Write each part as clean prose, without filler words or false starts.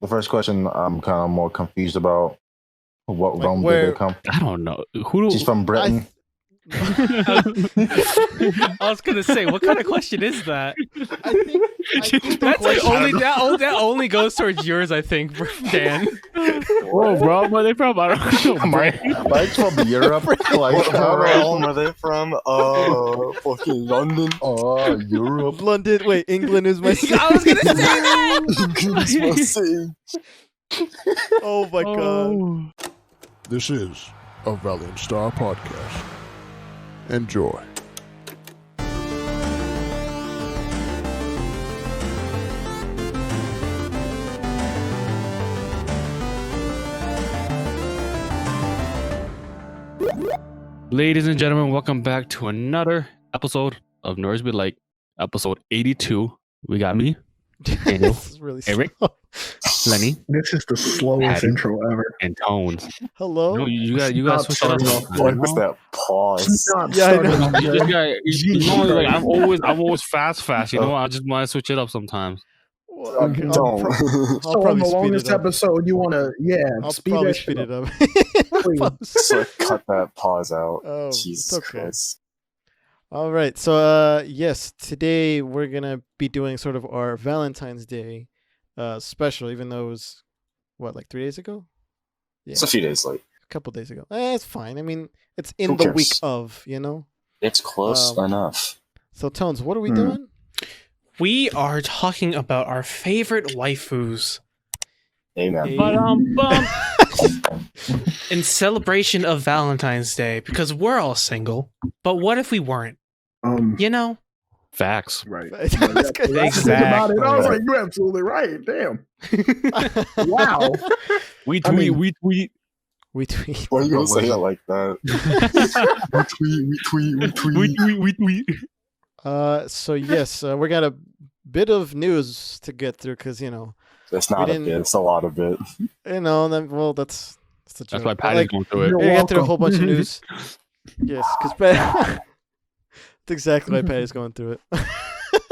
The first question I'm kind of more confused about. What Like, realm where- did they come? I don't know. Who do She's from Britain. I was gonna say, what kind of question is that? I think the That's like question- only that only goes towards yours, I think, Dan. Whoa, bro, where they from? I don't know. Mike's from Europe. Like, What realm are they from? Fucking London. Oh, Europe. London. Wait, England is my city. I was gonna say that. That's what I'm saying. Oh my god. This is a Valiant Star podcast. Enjoy. Ladies and gentlemen, welcome back to another episode of Nerds Be Like, episode 82. We got me, Daniel, This is really Eric. slow. Lenny, This is the slowest Patty. intro ever. and Tones. Hello. No, you guys switch it up. What was that pause? Not Yeah, I know. starting off You good. guys, you know, like, I'm always fast. You know, I just want to switch it up sometimes. Well, okay, I'll, Don't. I'll So on probably the speed longest it up. episode, you want to, I'll speed probably that speed shit it up. up. Please. So cut that pause out. Oh, Jesus it's okay. Christ. All right. So, yes, today we're gonna be doing sort of our Valentine's Day special, even though it was like 3 days ago. Yeah, It's a few days late. a couple days ago. It's fine. I mean, it's in Who the week cares? of, you know. It's close enough. So, Tones, what are we Hmm. doing? We are talking about our favorite waifus Amen. Hey. Bum. in celebration of Valentine's Day because we're all single. But what if we weren't? You know? Facts. Right. I was gonna- That's the thing about it. I was like, you're absolutely right. Damn. Wow. We tweet. I mean- We tweet. Why are you gonna What say was it it? like that? we tweet. So yes, we got a bit of news to get through because That's not a didn't- bit. It's a lot of it. that's the joke. That's why But, Patty's going through it. You're we got through a welcome. whole bunch of news. Yes, because that's exactly why Patty's going through it.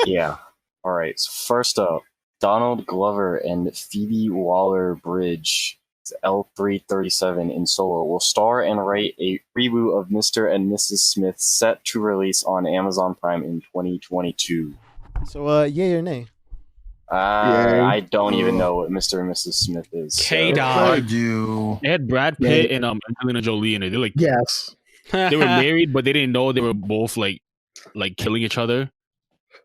Yeah. All right. So first up, Donald Glover and Phoebe Waller-Bridge, L337 in Solo, will star and write a reboot of Mr. and Mrs. Smith set to release on Amazon Prime in 2022. So, yay or nay? I don't even know what Mr. and Mrs. Smith is. so- K-Dog. Could you? They had Brad Pitt and Angelina Jolie in it. They're like Yes. they were married, but they didn't know they were both like killing each other.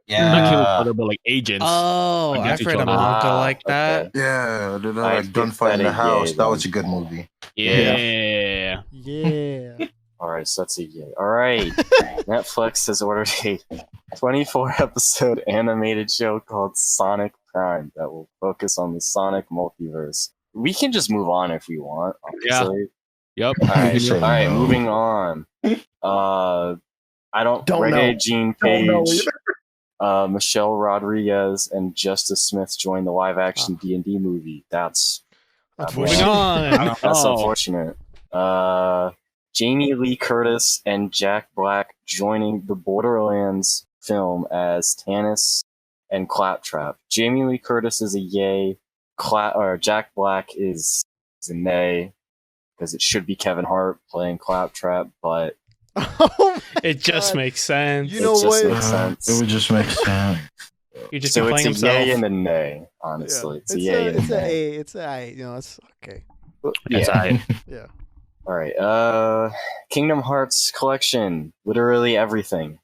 Not killing each Yeah. other, but like agents. Oh, Against I've each read a other. manga Ah, like that. okay. Yeah, the I like think gunfight in that the is house. yay, That was then. a good movie. Yeah. Yeah. All right, so that's a yay. All right, Netflix has ordered a 24-episode animated show called Sonic Prime that will focus on the Sonic multiverse. We can just move on if we want. Honestly. Yep. All right. Sure. All right. Moving on. I don't. Don't Reggae know. Gene Don't know Page, either. Michelle Rodriguez, and Justice Smith joined the live-action D&D movie. That's Moving Unfortunately. on. That's Oh. unfortunate. Jamie Lee Curtis and Jack Black joining the Borderlands film as Tannis and Claptrap. Jamie Lee Curtis is a yay. Jack Black is a nay because it should be Kevin Hart playing Claptrap, but Oh my It just God. makes sense. You know it just what? makes sense. It would just make sense. You're just So playing it's a himself. yay and a nay. Honestly, it's a yay and it's a a nay. A. It's a A. It's okay. That's Yeah. Yeah. All right. Kingdom Hearts Collection, literally everything,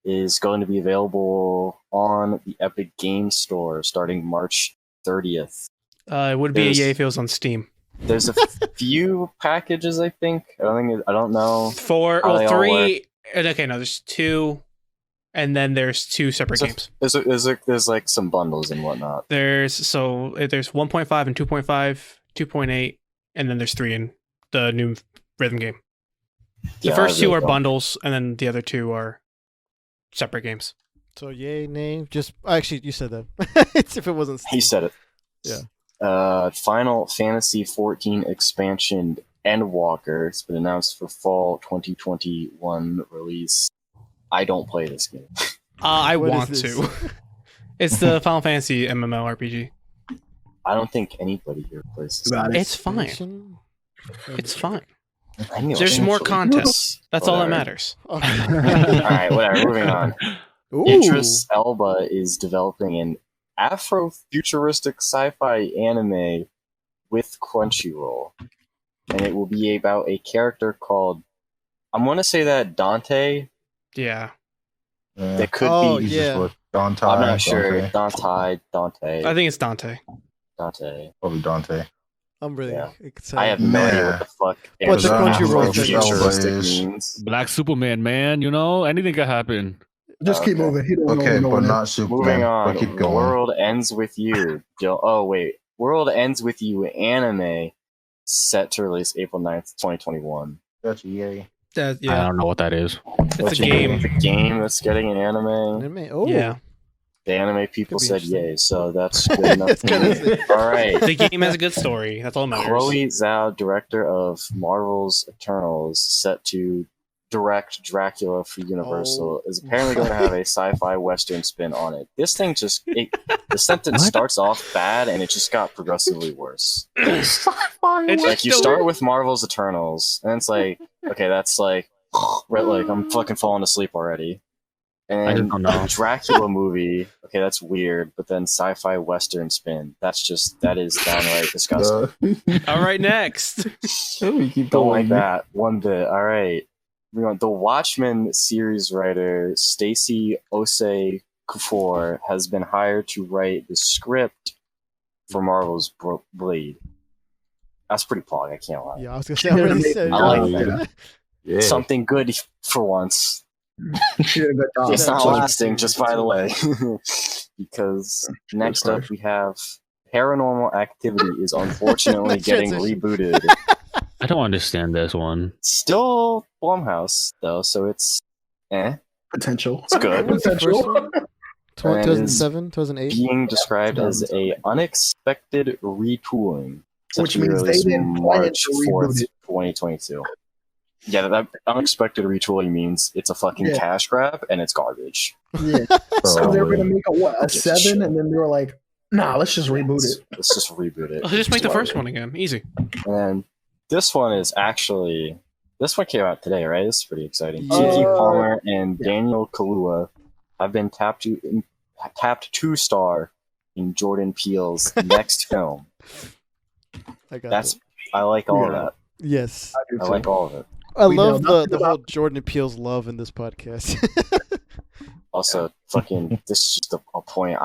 is going to be available on the Epic Games Store starting March 30th. It would be There's- a yay if it was on Steam. There's a few packages, I think. I don't know. Four, How they all three. Okay, no, there's two, and then there's two separate So- games. There's like some bundles and whatnot. There's 1.5 and 2.5, 2.8, and then there's 3 in the new rhythm game. The Yeah, first I two really are don't- bundles, and then the other two are separate So games. yay, nay. Just actually, you said that. It's if it wasn't. He said it. Yeah. Final Fantasy 14 expansion Endwalker has been announced for fall 2021 release. I don't play this game. I What is want this? to. It's the Final Fantasy MMORPG. I don't think anybody here plays this. About it. It's fine. Expansion? It's fine. I knew There's more eventually. content. That's all that Whatever. matters. All right, whatever. Moving on. Ooh. Idris Elba is developing an Afro-futuristic sci-fi anime with Crunchyroll, and it will be about a character called, I'm going to say that Dante. Yeah. That could Oh, be. yeah. Dante. I'm not sure. Dante. Dante. I think it's Dante. Dante. Probably Dante. I'm really Yeah. excited. I have no idea what the fuck But the Crunchyroll Afro-futuristic is- means. Black Superman, man. You know, anything could happen. Just keep Okay. moving. He don't Okay, know but no not Superman. Moving on. But keep going. World Ends With You. Oh, wait. World Ends With You anime set to release April 9th, 2021. Gotcha, yay. I Yeah. don't know what that is. It's a game. The game that's getting an anime. Anime? Oh. Yeah. The anime people Could be said interesting. yay, so that's good enough It's for kinda me. sick. All right. The game has a good story. That's all that matters. Chloe Zhao, director of Marvel's Eternals, set to direct Dracula for Universal, is apparently going to have a sci-fi western spin on it. This thing the sentence starts off bad and it just got progressively worse. It's Like you just start with Marvel's Eternals, and it's like, okay, that's like, like I'm fucking falling asleep already. I And just don't know. Dracula movie, okay, that's weird, but then sci-fi western spin, that is downright disgusting. all right. Next. We keep Don't going. like that one bit. All right. The Watchmen series writer Stacey Osei Kuffour has been hired to write the script for Marvel's Blade. That's pretty pog, I can't lie. Yeah, I was gonna say. I already said. I like that. Yeah. Something good for once. She did a good job. It's not Just- lasting, just by the way. Because next up we have Paranormal Activity is unfortunately getting Transition. rebooted. I don't understand this one. Still Blumhouse, though, so it's Potential. It's good. What was the first Potential. one? And it is 2007, 2008. being described as a unexpected retooling, set Which to be means they released didn't plan March to reboot 4th, it. 2022. Yeah, that unexpected retooling means it's a fucking Yeah. cash grab and it's garbage. Yeah. So they were Probably. gonna make a It's 7, shit. and then they were like, "Nah, let's just reboot it." Let's just reboot it. Let's just make the It's first whatever. one again. Easy. And this one is actually, this one came out today, right? This is pretty exciting. Yeah. Kiki Palmer and Daniel Kaluuya have been tapped to star in Jordan Peele's next film. I got That's it. I like all of Yeah. that. Yes. do I too. like all of it. I We know love nothing the about- whole Jordan Peele's love in this podcast. Also, fucking, this is just a point.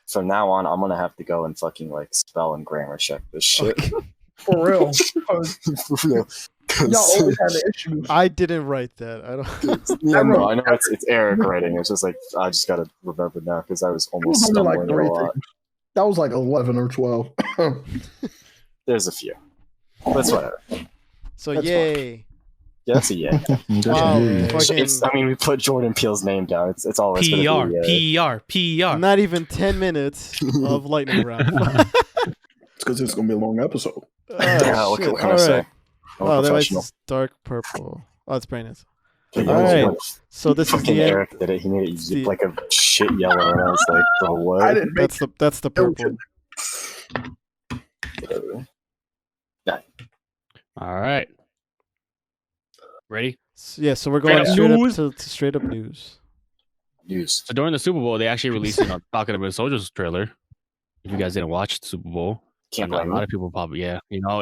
From now on, I'm gonna have to go and fucking like spell and grammar check this shit. For real. 'Cause For real. y'all always had the issue. I didn't write that. I don't. Yeah, no, I know it's Eric writing. It's just like I just gotta remember now because I was It was almost only like stumbling 3 a lot. things. That was like 11 or 12. There's a few, but it's whatever. So That's yay! Yeah, that's a yeah. Wow, Yeah. fucking- It's. I mean, we put Jordan Peele's name down. It's always gonna PR. be a yeah. PR. Not even 10 minutes of lightning round. It's because it's gonna be a long episode. Yeah, what shit. can I say? Alright. I'm Wow, a that was professional. just dark purple. Oh, it's brand new. Yeah, Alright. So this is Fucking the end. Eric did it. He made it the- like a shit yellow, and I was like, "Bro, what?" I didn't make That's the purple. Whatever. All right. Ready? Yeah, so we're going Straight up straight news? up to straight up news. News. So during the Super Bowl, they actually released a Falcon and Winter Soldier's trailer. If you guys didn't watch the Super Bowl, Can't I know a blame lot him. of people probably it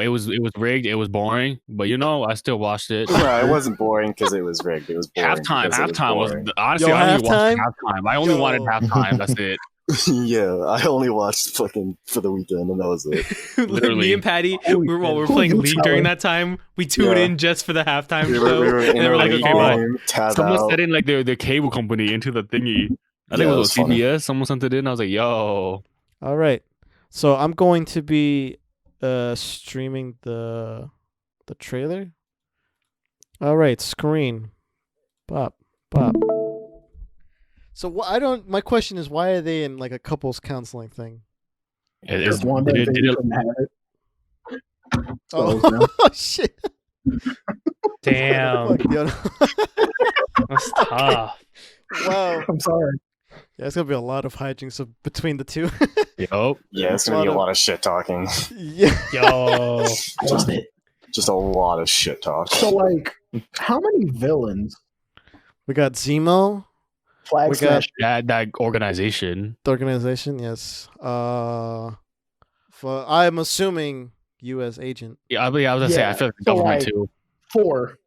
was rigged, it was boring, but I still watched it. No, it wasn't boring because it was rigged. It was boring. Halftime because it was boring. honestly Yo, I only halftime? watched halftime. I only wanted Yo. halftime. That's it. Yeah, I only watched fucking for the weekend, and that was it. Literally. Me and Patty, Holy while we were shit. playing Holy League during cow. that time, we tuned Yeah. in just for the halftime We show. were in and they were like, league okay, bye. game, tab Someone out. set in like their cable company into the thingy. I think Yeah, it it was was funny. CBS. Someone sent it in. I was like, yo. All right. So I'm going to be streaming the trailer. All right, screen. Pop. So my question is, why are they in like a couples counseling thing? Just one day did they it- couldn't have it. Oh, So, you know, oh shit. Damn. Fuck, yo. That's tough. Wow. I'm sorry. Yeah, it's gonna be a lot of hijinks between the two. Yup. Yeah, it's gonna be a lot of shit talking. Yeah. Yo. Love it. Just a lot of shit talk. So, like, how many villains? We got Zemo, Flag We got- Smash. That organization. the organization. Yes. I'm assuming U.S. agent. Yeah, I was gonna say I Yeah, feel like the so, government like- too. 4.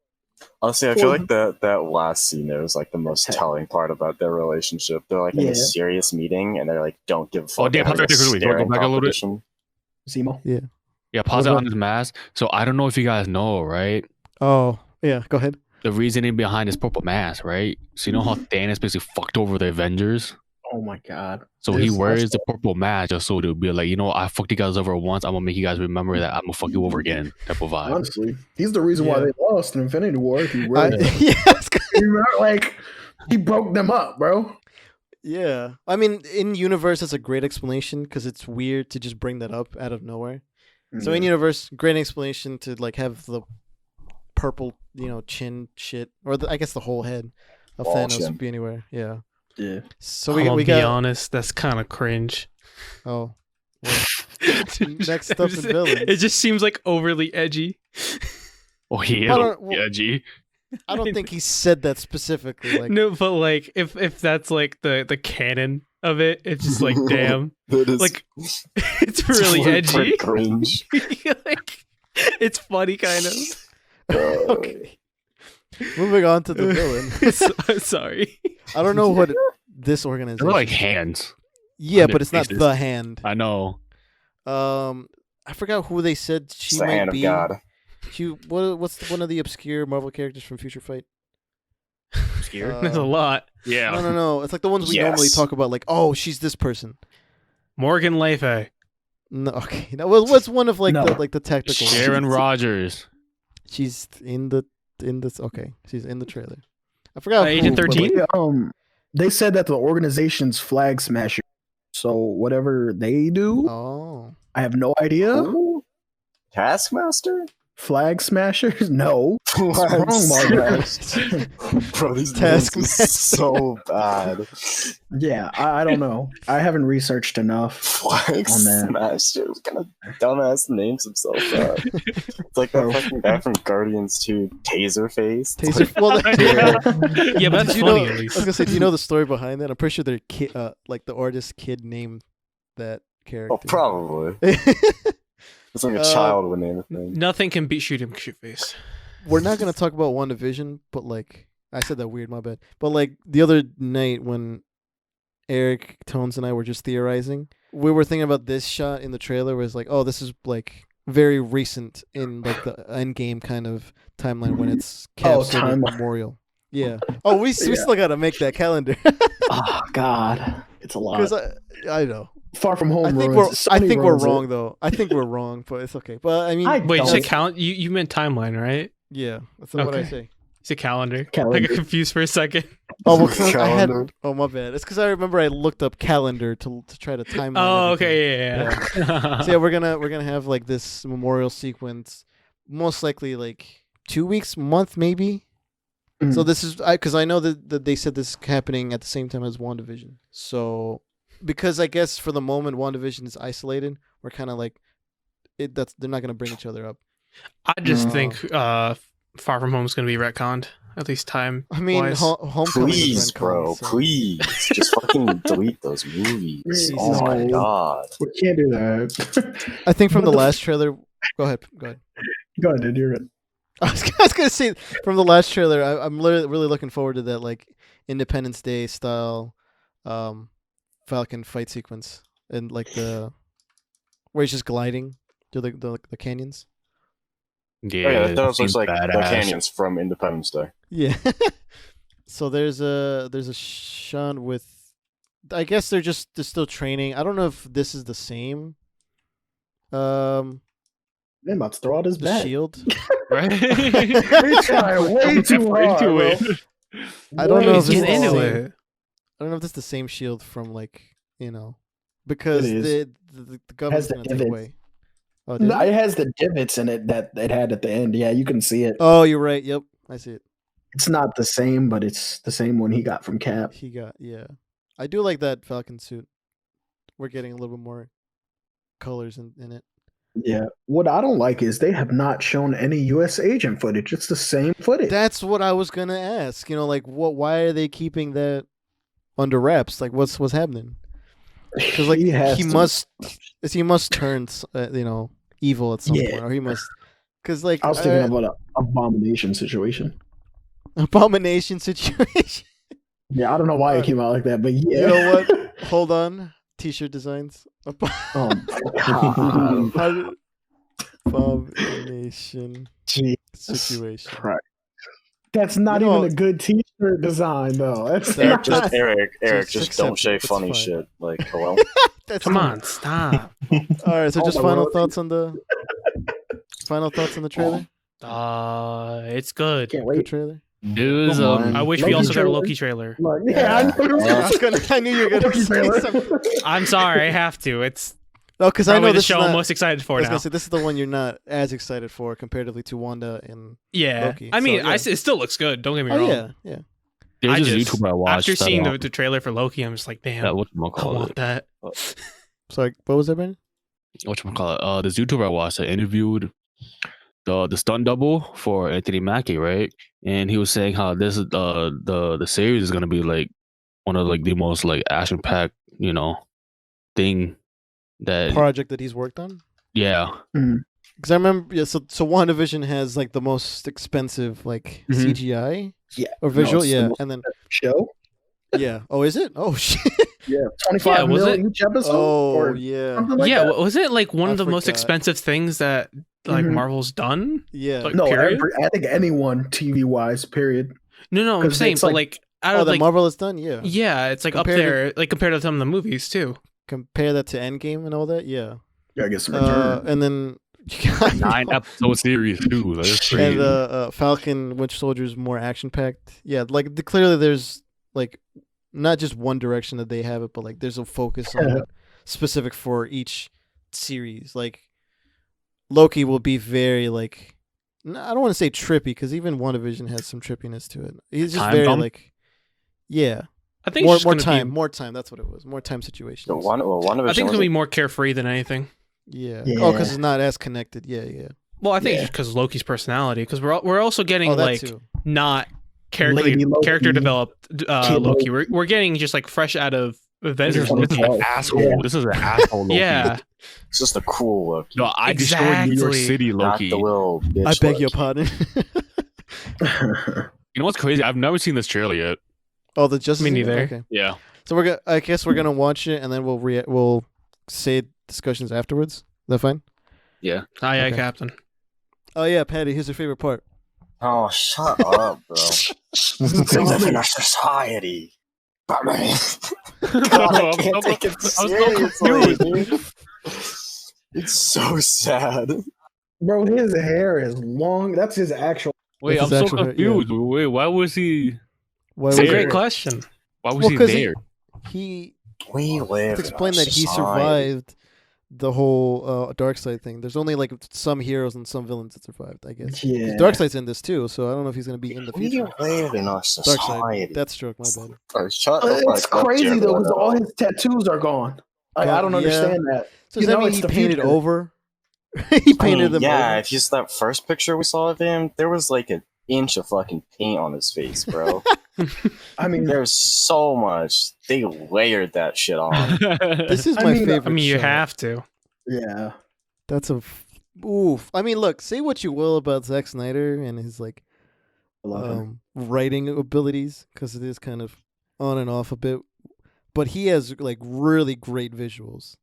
Honestly, I feel like that last scene there was like the most Okay. telling part about their relationship. They're like in Yeah. a serious meeting and they're like, don't give a fuck. Oh, damn, They're having a quickly, go staring back a little bit. competition. Zemo. Yeah, pause it What on his mask. So I don't know if you guys know, right? Oh, yeah. Go ahead. The reasoning behind his purple mask, right? So you know how Thanos basically fucked over the Avengers? Oh my god. So he Yes, wears that's- the purple mask just so to be like, you know, I fucked you guys over once. I'm gonna make you guys remember that I'm gonna fuck you over again. Type of vibe. Honestly, he's the reason why Yeah. they lost in Infinity War. If you I, really yes. remember, like, he broke them up, bro. Yeah. I mean, in universe, that's a great explanation because it's weird to just bring that up out of nowhere. So in universe, great explanation to like have the purple, chin shit, or I guess the whole head of Ball Thanos chin. be anywhere. Yeah. yeah. So I'm gonna we be got. honest, that's kind of cringe. Oh. Well, next up in villains. It just seems like overly edgy. Oh, he is I don't- edgy. I don't think he said that specifically. Like, No, but like if that's like the canon of it, it's just like damn, That is like it's really edgy. cringe. Like it's funny kind of. okay. Moving on to the villain. Sorry. I don't know what this organization. They're like hands. Yeah, on but their it's not faces. the hand. I know. I forgot who they said she It's the might hand be. of God. What's one of the obscure Marvel characters from Future Fight? Scared? There's a lot. Yeah. No. It's like the ones we normally Yes. talk about. Like, oh, she's this person. Morgan Le Fay. No, okay. That what's one of like No. the technical. ones? Sharon Rogers. She's in this. Okay, she's in the trailer. I forgot. Agent who, but, 13? like, They said that the organization's flag smasher. So whatever they do, oh. I have no idea. Ooh. Taskmaster? Flag smashers? No. What's wrong, Marvel? Bro, these names Taskmaster. are so bad. Yeah, I don't know. I haven't researched enough. Flag On that. Smasher. What kind of dumbass names himself that? It's like that fucking guy from Guardians 2, Taserface. It's Taser. Well, Yeah, but that's did you funny know, at I least. was gonna say, do you know the story behind that? I'm pretty sure their kid, like the artist kid, named that character. Oh, probably. It's like a child would name a thing. Nothing can beat shoot face. We're not gonna talk about WandaVision, but like I said that weird, my bad. But like the other night when Eric, Tones, and I were just theorizing, we were thinking about this shot in the trailer where it's like, oh, this is like very recent in like the end game kind of timeline when it's Cap's sort of timeline. memorial. Yeah. Oh, we still gotta make that calendar Oh God, it's a lot. because I know. Far from home. I think ruins- I Sony think we're ruins it. wong though. I think we're wrong, but it's okay. But I mean, Wait, Don't. check count. You meant timeline, right? yeah, that's not what I Okay. say. It's a calendar. I Calendar. got confused for a second. Oh, well, 'cause I had. Calendar. Oh, my bad. It's because I remember I looked up calendar to try to timeline. Oh, everything. okay, yeah. So yeah, we're gonna have like this memorial sequence, most likely like 2 weeks, month maybe. Mhm. So this is because I know that they said this is happening at the same time as WandaVision. So because I guess for the moment WandaVision is isolated, we're kind of like it. That's they're not gonna bring each other up. I just No. think Far From Home is going to be retconned. At least time. I mean, wise. Homecoming. is Please, retconned, bro, so- please. Just fucking delete those movies. Jesus Oh my Christ. god. We can't do that. I think from the What the last trailer. Go ahead. Go ahead, dude. You're good. I was gonna say from the last trailer, I'm really looking forward to that like Independence Day style, Falcon fight sequence and like the where he's just gliding through the canyons. Yeah, Oh, yeah, that looks seems like the badass. canyons from Independence Day. Yeah. So there's a shot with, I guess they're still training. I don't know if this is the same. Man, about to throw out his The bat. shield. Right? They trying way too hard, Into bro. it. I don't know if He's it's getting the into same. it. I don't know if it's the same shield from like because It is. the government's the gonna take divots. away. Oh, did No, it? it has the divots in it that it had at the end. Yeah, you can see it. Oh, you're right. Yep, I see it. It's not the same, but it's the same one he got from Cap. He got I do like that Falcon suit. We're getting a little bit more colors in it. Yeah. What I don't like is they have not shown any U.S. agent footage. It's the same footage. That's what I was gonna ask. You know, like what? Why are they keeping that under wraps? Like, what's happening? Because like he must turn, evil at some point, or he must. Because like I was thinking about an abomination situation. Abomination situation. Yeah, I don't know why it came out like that, but yeah. You know what? Hold on. T-shirt designs. Oh my god. Abomination situation. Right. That's not even a good T-shirt design, though. That's not... Just Eric, just don't say it's funny fine. shit. Like, hello. Come on, stop. All right, so just final Lord. thoughts on the trailer. It's good. Can't Good wait. trailer. It was I wish we Loki also got a trailer? Loki trailer. Like, yeah, I knew I knew you were gonna Loki say trailer. something. I'm sorry, I have to. It's No, because I probably know the this show is not, I'm most excited I for was now. gonna say this is the one you're not as excited for comparatively to Wanda and Yeah, Loki. I mean, So, yeah. it still looks good. Don't get me oh wrong. yeah. There's I this just, YouTuber I watched. after seeing that, the trailer for Loki, I'm just like, damn, that I whatchamacallit. want that. Sorry, what was that, Brandon? Whatchamacallit. This YouTuber I watched that interviewed the stunt double for Anthony Mackie, right? And he was saying how this is the series is gonna be like one of like the most like action packed, thing that Project that he's worked on. yeah. Because I remember, so WandaVision has like the most expensive like Mhm. CGI Yeah. or visual, it's the yeah, most and then show. yeah. Oh, is it? Oh shit. Yeah, 25 Yeah, was mil it? each episode. Oh or yeah, something like Yeah, that. was it like one I of the most forgot. expensive things that like Mhm. Marvel's done? yeah. Like, No, period? I think anyone TV wise. Period. No, I'm 'Cause saying, it's but like- like out Oh, of that like, Marvel has done, yeah. yeah, it's like Compared up there, like compared to some of the movies too. Compare that to Endgame and all that, yeah. Yeah, I guess some return. And then 9-episode series too. That's crazy. and Falcon Winter Soldier is more action packed. Yeah, like clearly there's like not just one direction that they have it, but like there's a focus on it specific for each series. Like Loki will be very like I don't want to say trippy because even WandaVision has some trippiness to it. He's just Time very bomb? like yeah, I think more it's just gonna time, Be, more time. That's what it was. More time situations. So one of I think it's gonna be more carefree than anything. Yeah. Yeah. Oh, because it's not as connected. Yeah. Well, I think Yeah. it's because Loki's personality. Because we're also getting Oh, that like too. not Lady Loki, character developed Kid Loki. Loki. We're getting just like fresh out of Avengers. This is This is Oh, an asshole. yeah. This is an asshole Loki. Yeah, It's just a cool look. No, I destroyed New York Exactly. City, Not Loki. the little bitch I beg your Loki. pardon. You know what's crazy? I've never seen this trailer yet. Oh, the Justice Me League? neither. Okay. Yeah. So I guess we're gonna watch it and then we'll say discussions afterwards. Is that fine? Yeah. aye, Okay. Captain. Oh yeah, Patty. Here's your favorite part. Oh, shut up, bro. We live in a society. Batman. God, I can't take it seriously, dude. It's so sad. Bro, his hair is long. That's his actual. Wait, That's I'm his so actual hair, confused. Wait, why was he? Why It's a was There. great it- question. Why was Well, he 'cause there? he We live. to explain in a that he society. survived the whole dark side thing. There's only like some heroes and some villains that survived. I guess. Yeah. Darkseid's in this too, so I don't know if he's gonna be in the We future. live in a Darkseid. society. That's stroke. My bad. Oh, shut up. It's crazy though, because all his tattoos are gone. Like, I don't Yeah. understand that. So You does that know mean it's he the painted future. over? He painted them yeah, over. if you see that first picture we saw of him, there was like an inch of fucking paint on his face, bro. I mean, There's so much. They layered that shit on. This is I my mean, favorite. I mean, you shot. have to. yeah. That's a oof. I mean, look, say what you will about Zack Snyder and his like I love him. writing abilities, because it is kind of on and off a bit, but he has like really great visuals.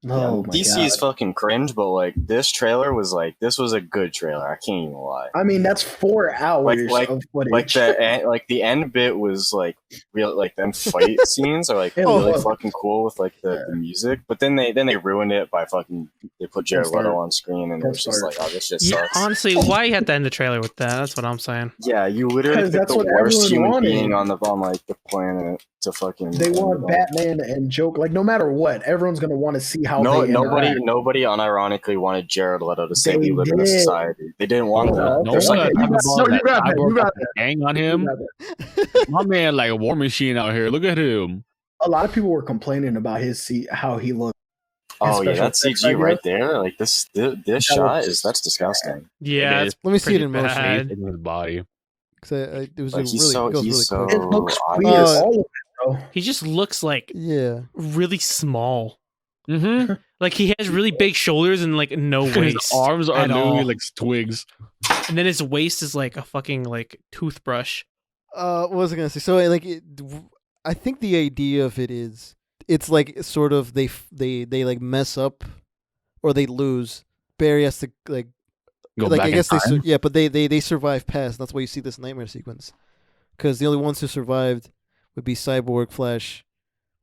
Oh my DC is God. fucking cringe, but like this trailer was like this was a good trailer. I can't even lie. I mean, that's 4 hours Like- of footage. Like the end bit was like real, like them fight scenes are like It really was. fucking cool with like the music, but then they ruined it by fucking they put Jared Don't start. Leto on screen and it was just Don't like, oh, this shit Yeah, sucks. honestly, why you have to end the trailer with that? That's what I'm saying. Yeah, you literally 'Cause picked that's the what worst everyone human wanted. being on like the planet to fucking. They end want it all. Batman and Joker. Like, no matter what, everyone's gonna want to see how No, they interact. nobody unironically wanted Jared Leto to say They we live in a did. society. They didn't want Oh, that. okay. No There's one like, talking No, about you got that. cyborg You got gang on him. You got that. My man, like a war machine out here. Look at him. a lot of people were complaining about how he looked. Oh yeah, special that's effects CG right right there. Like this shot is that's disgusting. Yeah, It it's Let me see it pretty in motion. bad. in his body. Because it was Like, really, it goes really quick. It looks obvious. weird. All of it, bro. He just looks like Yeah. really small. Mm-hmm. Like he has really big shoulders and like no His waist. arms are at literally all. like twigs. And then his waist is like a fucking like toothbrush. What was I gonna say? So like, I think the idea of it is, it's like sort of they like mess up, or they lose. Barry has to like Go like back I in guess time. yeah, but they survive past. That's why you see this nightmare sequence, because the only ones who survived would be Cyborg, Flash,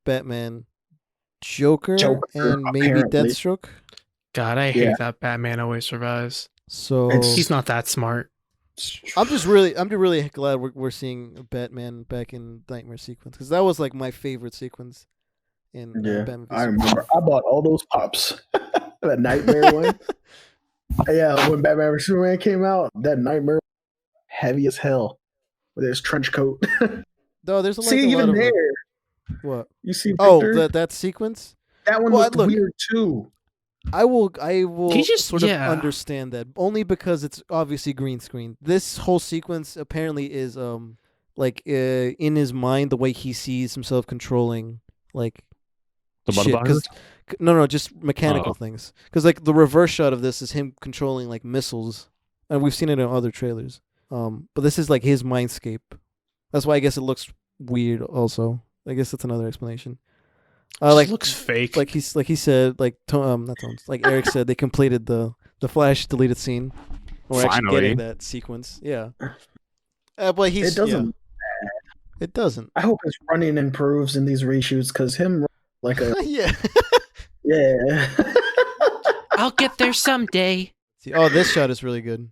Batman, Joker, and maybe apparently. Deathstroke. God, I hate that Batman always survives. So He's not that smart. I'm just really glad we're seeing Batman back in Nightmare sequence, because that was like my favorite sequence in Batman. I remember. I bought all those pops. That Nightmare one. Yeah, when Batman vs Superman came out, that Nightmare heavy as hell with his trench coat. No, there's See, a lot even of there, what? you see Oh, Victor? that sequence. That one Well, looked look, weird too. I will He just- sort of yeah. understand that, only because it's obviously green screen. This whole sequence apparently is like in his mind, the way he sees himself controlling like The shit, motherfuckers? no, just mechanical things. Because like the reverse shot of this is him controlling like missiles, and we've seen it in other trailers. But this is like his mindscape. That's why I guess it looks weird. Also, I guess that's another explanation. Like looks fake. like he said, like not Tones, like Eric said, they completed the Flash deleted scene. We're actually Finally. getting that sequence. Yeah. But It doesn't. It doesn't. I hope his running improves in these reshoots because him like a Yeah. yeah. I'll get there someday. See, this shot is really good.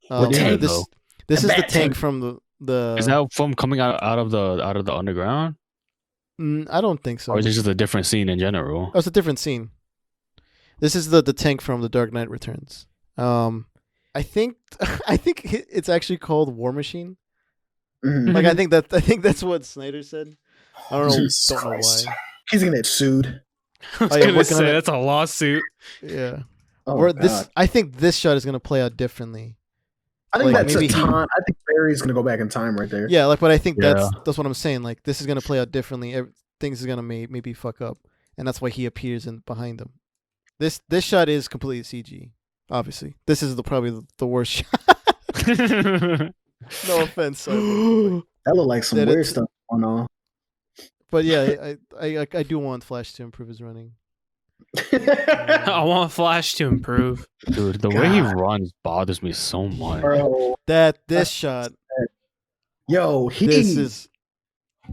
What tank, this though? this is the Bat tank tank. from the. Is that from coming out of the underground? I don't think so. Or is it just a different scene in general? Oh, it's a different scene. This is the tank from The Dark Knight Returns. I think it's actually called War Machine. Mhm. Like I think that's what Snyder said. I don't know. Jesus Don't know Christ. why. He's gonna get sued. I was Oh, yeah, gonna working on say it. that's a lawsuit. Yeah. Oh, Or this. God. I think this shot is gonna play out differently. I think like, that's maybe a time. I think Barry's gonna go back in time right there. Yeah. Like, but I think Yeah. that's what I'm saying. Like, this is gonna play out differently. Things is gonna maybe fuck up, and that's why he appears in behind them. This shot is completely CG. Obviously, this is probably the worst shot. No offense, Cyborg, That looked like some That weird it's- stuff going on. but yeah, I do want Flash to improve his running. I want Flash to improve. Dude, the way he God. runs bothers me so much. Bro, This shot. yo, This is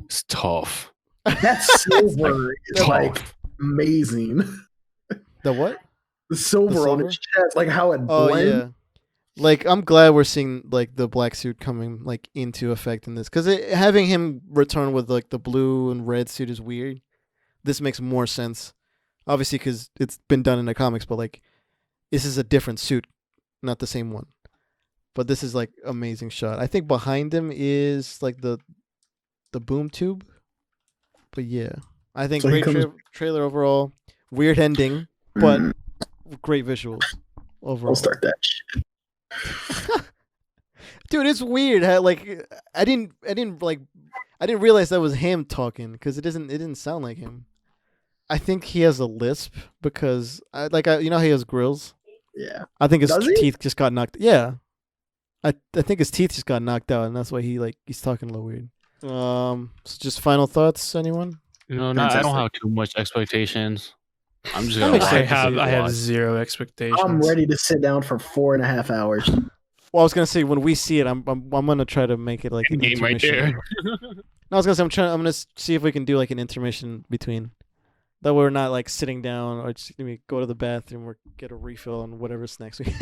It's tough. that silver is Tough. like amazing. the what? The silver on silver? his chest, like how it Oh blends. yeah. Like I'm glad we're seeing like the black suit coming like into effect in this, because having him return with like the blue and red suit is weird. This makes more sense, obviously, because it's been done in the comics. But like, this is a different suit, not the same one. But this is like amazing shot. I think behind him is like the boom tube. But yeah, I think So he great comes- trailer overall. Weird ending, but Mm, great visuals overall. I'll start that shit. Dude, it's weird how like I didn't realize that was him talking, because it didn't sound like him. I think he has a lisp because you know how he has grills. Yeah. I think his Does he? teeth just got knocked. Yeah, I think his teeth just got knocked out, and that's why he's talking a little weird. So just final thoughts, anyone? You know, I don't Fantastic. have too much expectations. I'm just I'm gonna excited watch. to see I it. have zero expectations. I'm ready to sit down for 4.5 hours. Well, I was gonna say when we see it, I'm gonna try to make it like an Game right intermission. there. No, I was gonna say I'm gonna see if we can do like an intermission between. That we're not like sitting down or just go to the bathroom or get a refill on whatever snacks we.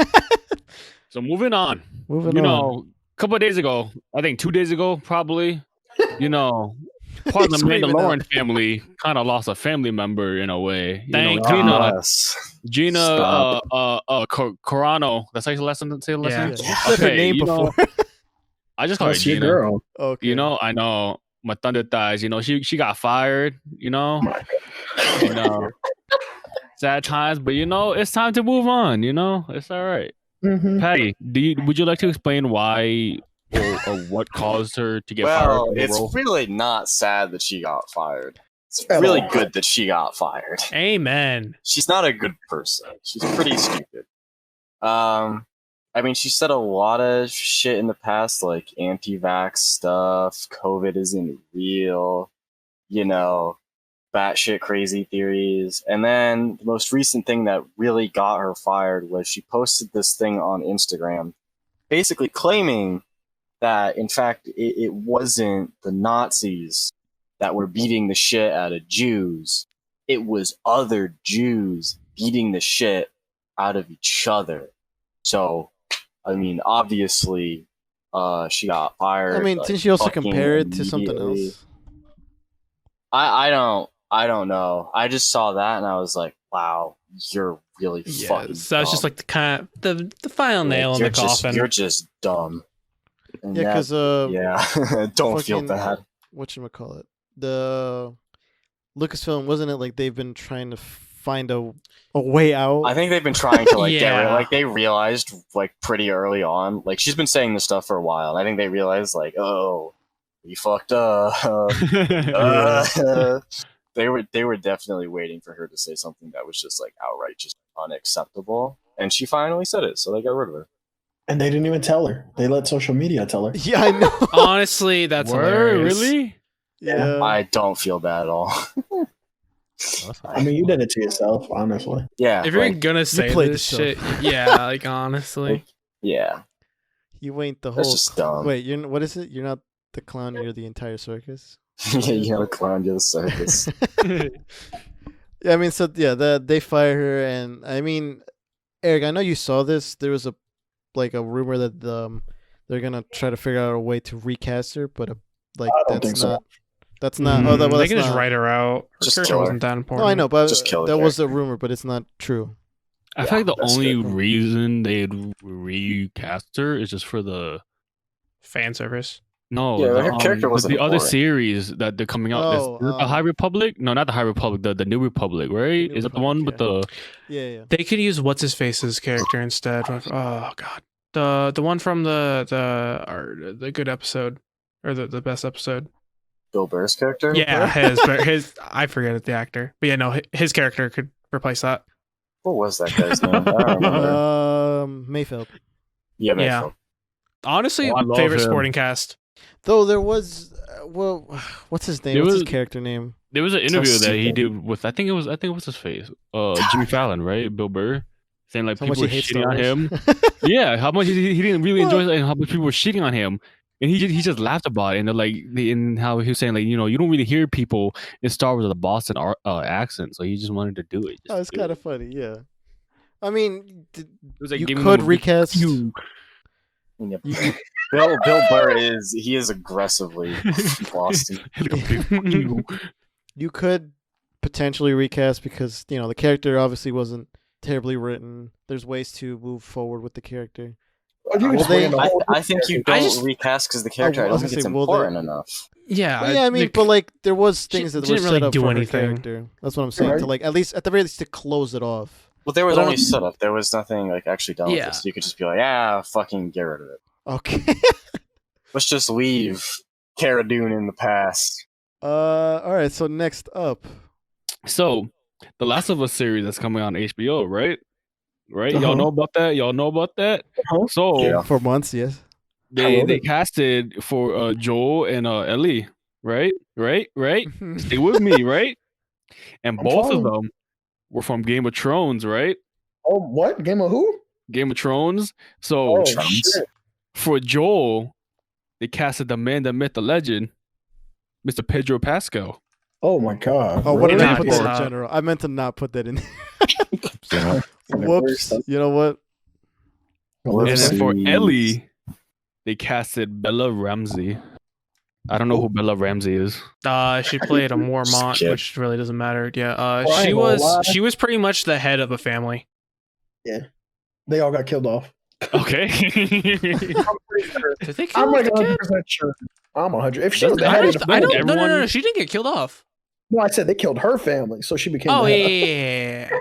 So moving on. Moving You on. know, a couple of days ago, I think 2 days ago, probably. You know, part of the Screaming Mandalorian out. family kind of lost a family member in a way. You Thank know, God. Gina, Stop. Carano. That's how you say the last Yeah. name. You said her Okay, name you know, before. I just call her That's your Gina. girl. Okay. You know, I know. my Thunder Thighs. She got fired. Sad times, but it's time to move on. It's all right. Mm-hmm. Patty, would you like to explain why or what caused her to get fired? Well, it's really not sad that she got fired. It's really good that she got fired. Amen. She's not a good person. She's pretty stupid. She said a lot of shit in the past, like anti-vax stuff, COVID isn't real, batshit crazy theories. And then the most recent thing that really got her fired was she posted this thing on Instagram, basically claiming that, in fact, it wasn't the Nazis that were beating the shit out of Jews. It was other Jews beating the shit out of each other. So, obviously, she got fired. Didn't she also compare it to something else? I don't know. I just saw that and I was like, wow, you're really fucking so dumb. it's just like the final nail in the coffin. You're just dumb. And Yeah, because don't feel bad. Whatchamacallit? The Lucasfilm, wasn't it like they've been trying to find a way out? I think they've been trying to get rid, they realized pretty early on. She's been saying this stuff for a while. And I think they realized oh, we fucked up. They were definitely waiting for her to say something that was just outright just unacceptable, and she finally said it, so they got rid of her. And they didn't even tell her. They let social media tell her. Yeah, I know. Honestly, that's hilarious. Really? Yeah. I don't feel bad at all. You did it to yourself, honestly. Yeah. If you're gonna say this shit, honestly. Yeah. You ain't the whole. That's just dumb. Wait, what is it? You're not the clown. You're the entire circus. Yeah, you're the clown. You're the circus. Yeah, they fire her, and Eric, I know you saw this. There was a rumor that they're gonna try to figure out a way to recast her, but I don't think so. That's not. Oh, they can just write her out. Her Just character kill her. wasn't that important. No, I know, but Just kill that her. was a rumor, but it's not true. I feel like the that's only good. reason they'd recast her is just for the Fan service. no. Yeah, the, her character wasn't the other important. series that they're coming out. The High Republic? No, not the High Republic. The New Republic, right? New Is it the one with Republic, the? Yeah. They could use what's his face's character instead. Oh god, the one from the good episode or the best episode. Bill Burr's character? Yeah, his I forget it, the actor, but yeah, no, his character could replace that. What was that guy's name? I don't remember. Mayfield. Yeah, Yeah. Mayfield. Honestly, I love favorite him. sporting cast. Though there was, what's his name? There What's was- his character name? There was an interview that he stupid. did with I think it was what's his face? Jimmy Fallon, right? Bill Burr, saying How people much were he hates shitting Star on Wars. him. Yeah, how much he didn't really enjoy it, and how much people were shitting on him. And he just laughed about it, and they're in how he was saying you don't really hear people in Star Wars with a Boston accent, so he just wanted to do it. Oh, it's kind of funny, yeah. It was like you giving could him a recast. you. Yeah. Bill Burr is aggressively Boston. You could potentially recast because the character obviously wasn't terribly written. There's ways to move forward with the character. I think you don't recast because the character I was don't think gonna it's say, important enough. Yeah, Well, yeah, but there was things that were didn't set really up do for anything. her character. That's what I'm saying. Right. To at the very least to close it off. Well, there was But I only don't- setup. There was nothing actually done with Yeah. it. So you could just be like, fucking get rid of it. Okay. Let's just leave Cara Dune in the past. All right. So next up. So, the Last of Us series that's coming on HBO, right? Right? Uh-huh. Y'all know about that? Y'all know about that? Uh-huh. So, Yeah. For months, yes. they casted for Joel and Ellie, right? Stay with me, right? And I'm both of following. them were from Game of Thrones, right? Oh, what? Game of who? Game of Thrones. So Oh, Thrones. shit. for Joel, they casted the man, the myth, the legend, Mr. Pedro Pascal. Oh my god. Oh, what did I Really? put that in Not. general? I meant to not put that in. Yeah. Whoops. You know what? And then for Whoopsies. Ellie, they casted Bella Ramsey. I don't know who Bella Ramsey is. She played a Mormont, Skip. which really doesn't matter. Yeah, I ain't gonna lie. she was pretty much the head of a family. They all got killed off. Okay. Did they kill I'm like the kid? 100% sure. I'm 100. If she was Doesn't- the I head of don't, the I don't, family, no. She didn't get killed off. no, I said they killed her family, so she became. Oh the yeah, head. yeah, yeah.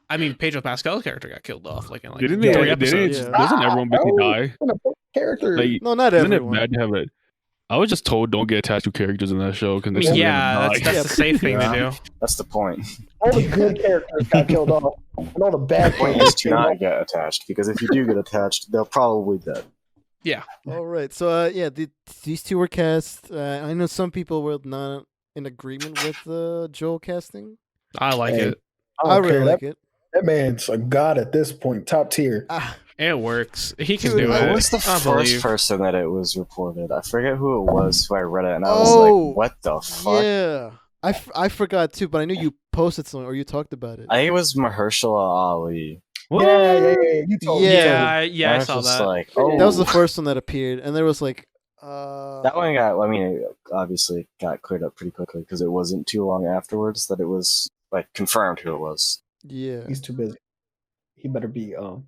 I mean, Pedro Pascal's character got killed off like in like Didn't 3 they? episodes. Yeah. Doesn't everyone basically Oh, die? Character. Like, No, not isn't it everyone. bad to have it? I was just told don't get attached to characters in that show because I mean, yeah, that's Yeah. the safe thing to do. That's the point. All the good characters got killed off, and all the bad The point characters is to not get attached, because if you do get attached, they're probably dead. All right. So yeah, these two were cast. I know some people were not in agreement with Joel casting. I like Hey. it. I don't really care. like it. That man's a god at this point, top tier. Ah, It works. He can Dude, do I it. Who was the I first believe. person that it was reported? I forget who it was who I read it, and I was Oh, like, what the fuck? yeah. I forgot too, but I knew you posted something or you talked about it. I think it was Mahershala Ali. Yeah. You told me. Yeah. Yeah, I was saw just that. like, oh. That was the first one that appered, and there was like, That one got, I mean, it obviously got cleared up pretty quickly because it wasn't too long afterwards that it was, like, confirmed who it was. yeah. He's too busy. He better be on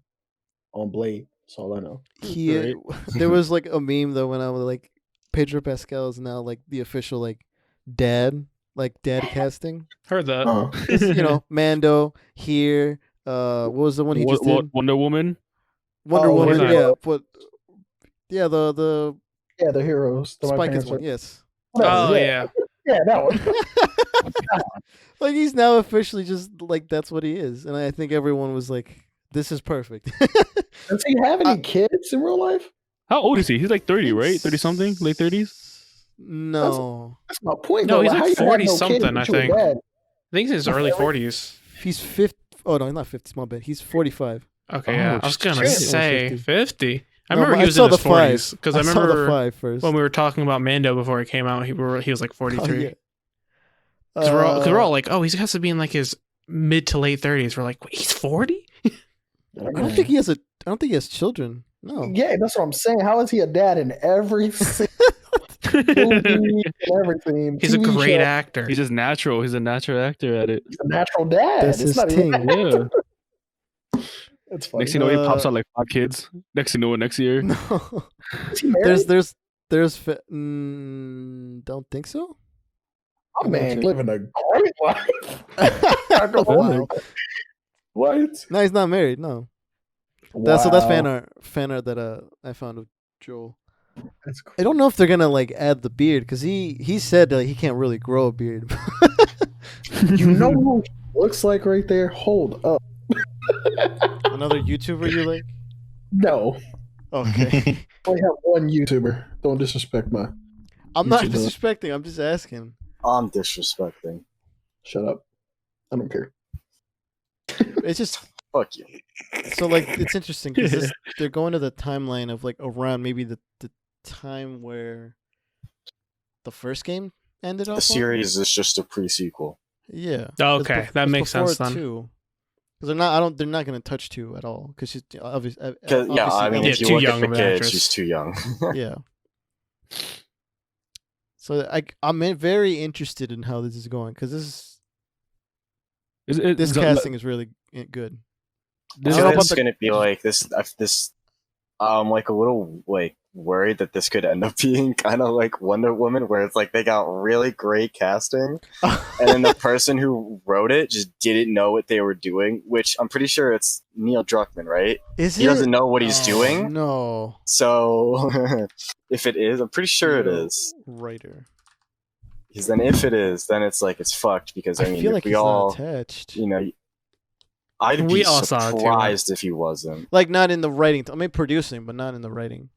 Blade. That's all I know. He there was like a meme though when I was like, Pedro Pascal is now like the official like dad casting. Heard that. Uh-huh. It's, you know, Mando here. What was the one he just did? Wonder Woman? Wonder Oh, Woman. yeah. Yeah, but yeah, the Yeah, the heroes. The Spike is Parents one. Are- Yes. Oh yeah. Yeah, that one. Like he's now officially just like that's what he is, and I think everyone was like, "This is perfect." Does he have any kids in real life? How old is he? He's like 30, right? 30 something? Late 30s? No, That's my point. No, though. he's How like you have 40 no kids, something, but I you a think. dad? I think he's early 40s. he's 50. Oh no, he's not 50. Small bit. He's 45. Okay, Oh, yeah. I was gonna shit. say 50. I No, remember but he was saw in his the five. 40s because I saw the remember 5 first. when we were talking about Mando before it came out. He was like 43. yeah. Because we're all like, oh, he has to be in like his mid to late 30s. We're like, wait, he's 40? I don't think he has I don't think he has children. No. Yeah, that's what I'm saying. How is he a dad in every single movie and everything? He's a TV great show? actor. He's just natural. He's a natural actor at it. He's a natural dad. That's It's his not even. thing. Yeah. It's funny. Next thing you know, he pops out like 5 kids. Next thing you know, next year. No. Is he married? Don't think so. Oh, man, living a great life. Not gonna lie. Wow. What? No, he's not married. No. So that's fan art that I found of Joel. That's cool. I don't know if they're gonna like add the beard because he said that he can't really grow a beard. You know who he looks like right there? Hold up. Another YouTuber you like? No. Okay. I only have one YouTuber. Don't disrespect my. I'm not YouTuber. disrespecting. I'm just asking. I'm disrespecting. Shut up. I don't care. It's just Fuck you. so like it's interesting because they're going to the timeline of like around maybe the time where the first game ended off. The series is just a pre-sequel. Yeah. Okay, that makes sense then. Because they're not. They're not going to touch 2 at all. Because she's obviously. Yeah, I mean, Yeah, if you too look young at of the an kid, actress. she's too young. Yeah. So I'm very interested in how this is going because this casting is really good. This I don't know about It's the- gonna be like this. I'm like a little like worried that this could end up being kind of like Wonder Woman, where it's like they got really great casting, and then the person who wrote it just didn't know what they were doing. Which I'm pretty sure it's Neil Druckmann, right? Is He doesn't know what he's doing. No. So if it is, I'm pretty sure it is. Writer. Because then if it is, then it's like it's fucked. Because I mean, feel if like we he's all, not attached. you know, I'd We be all saw it too, surprised if he wasn't. Like not in the writing. I mean producing, but not in the writing.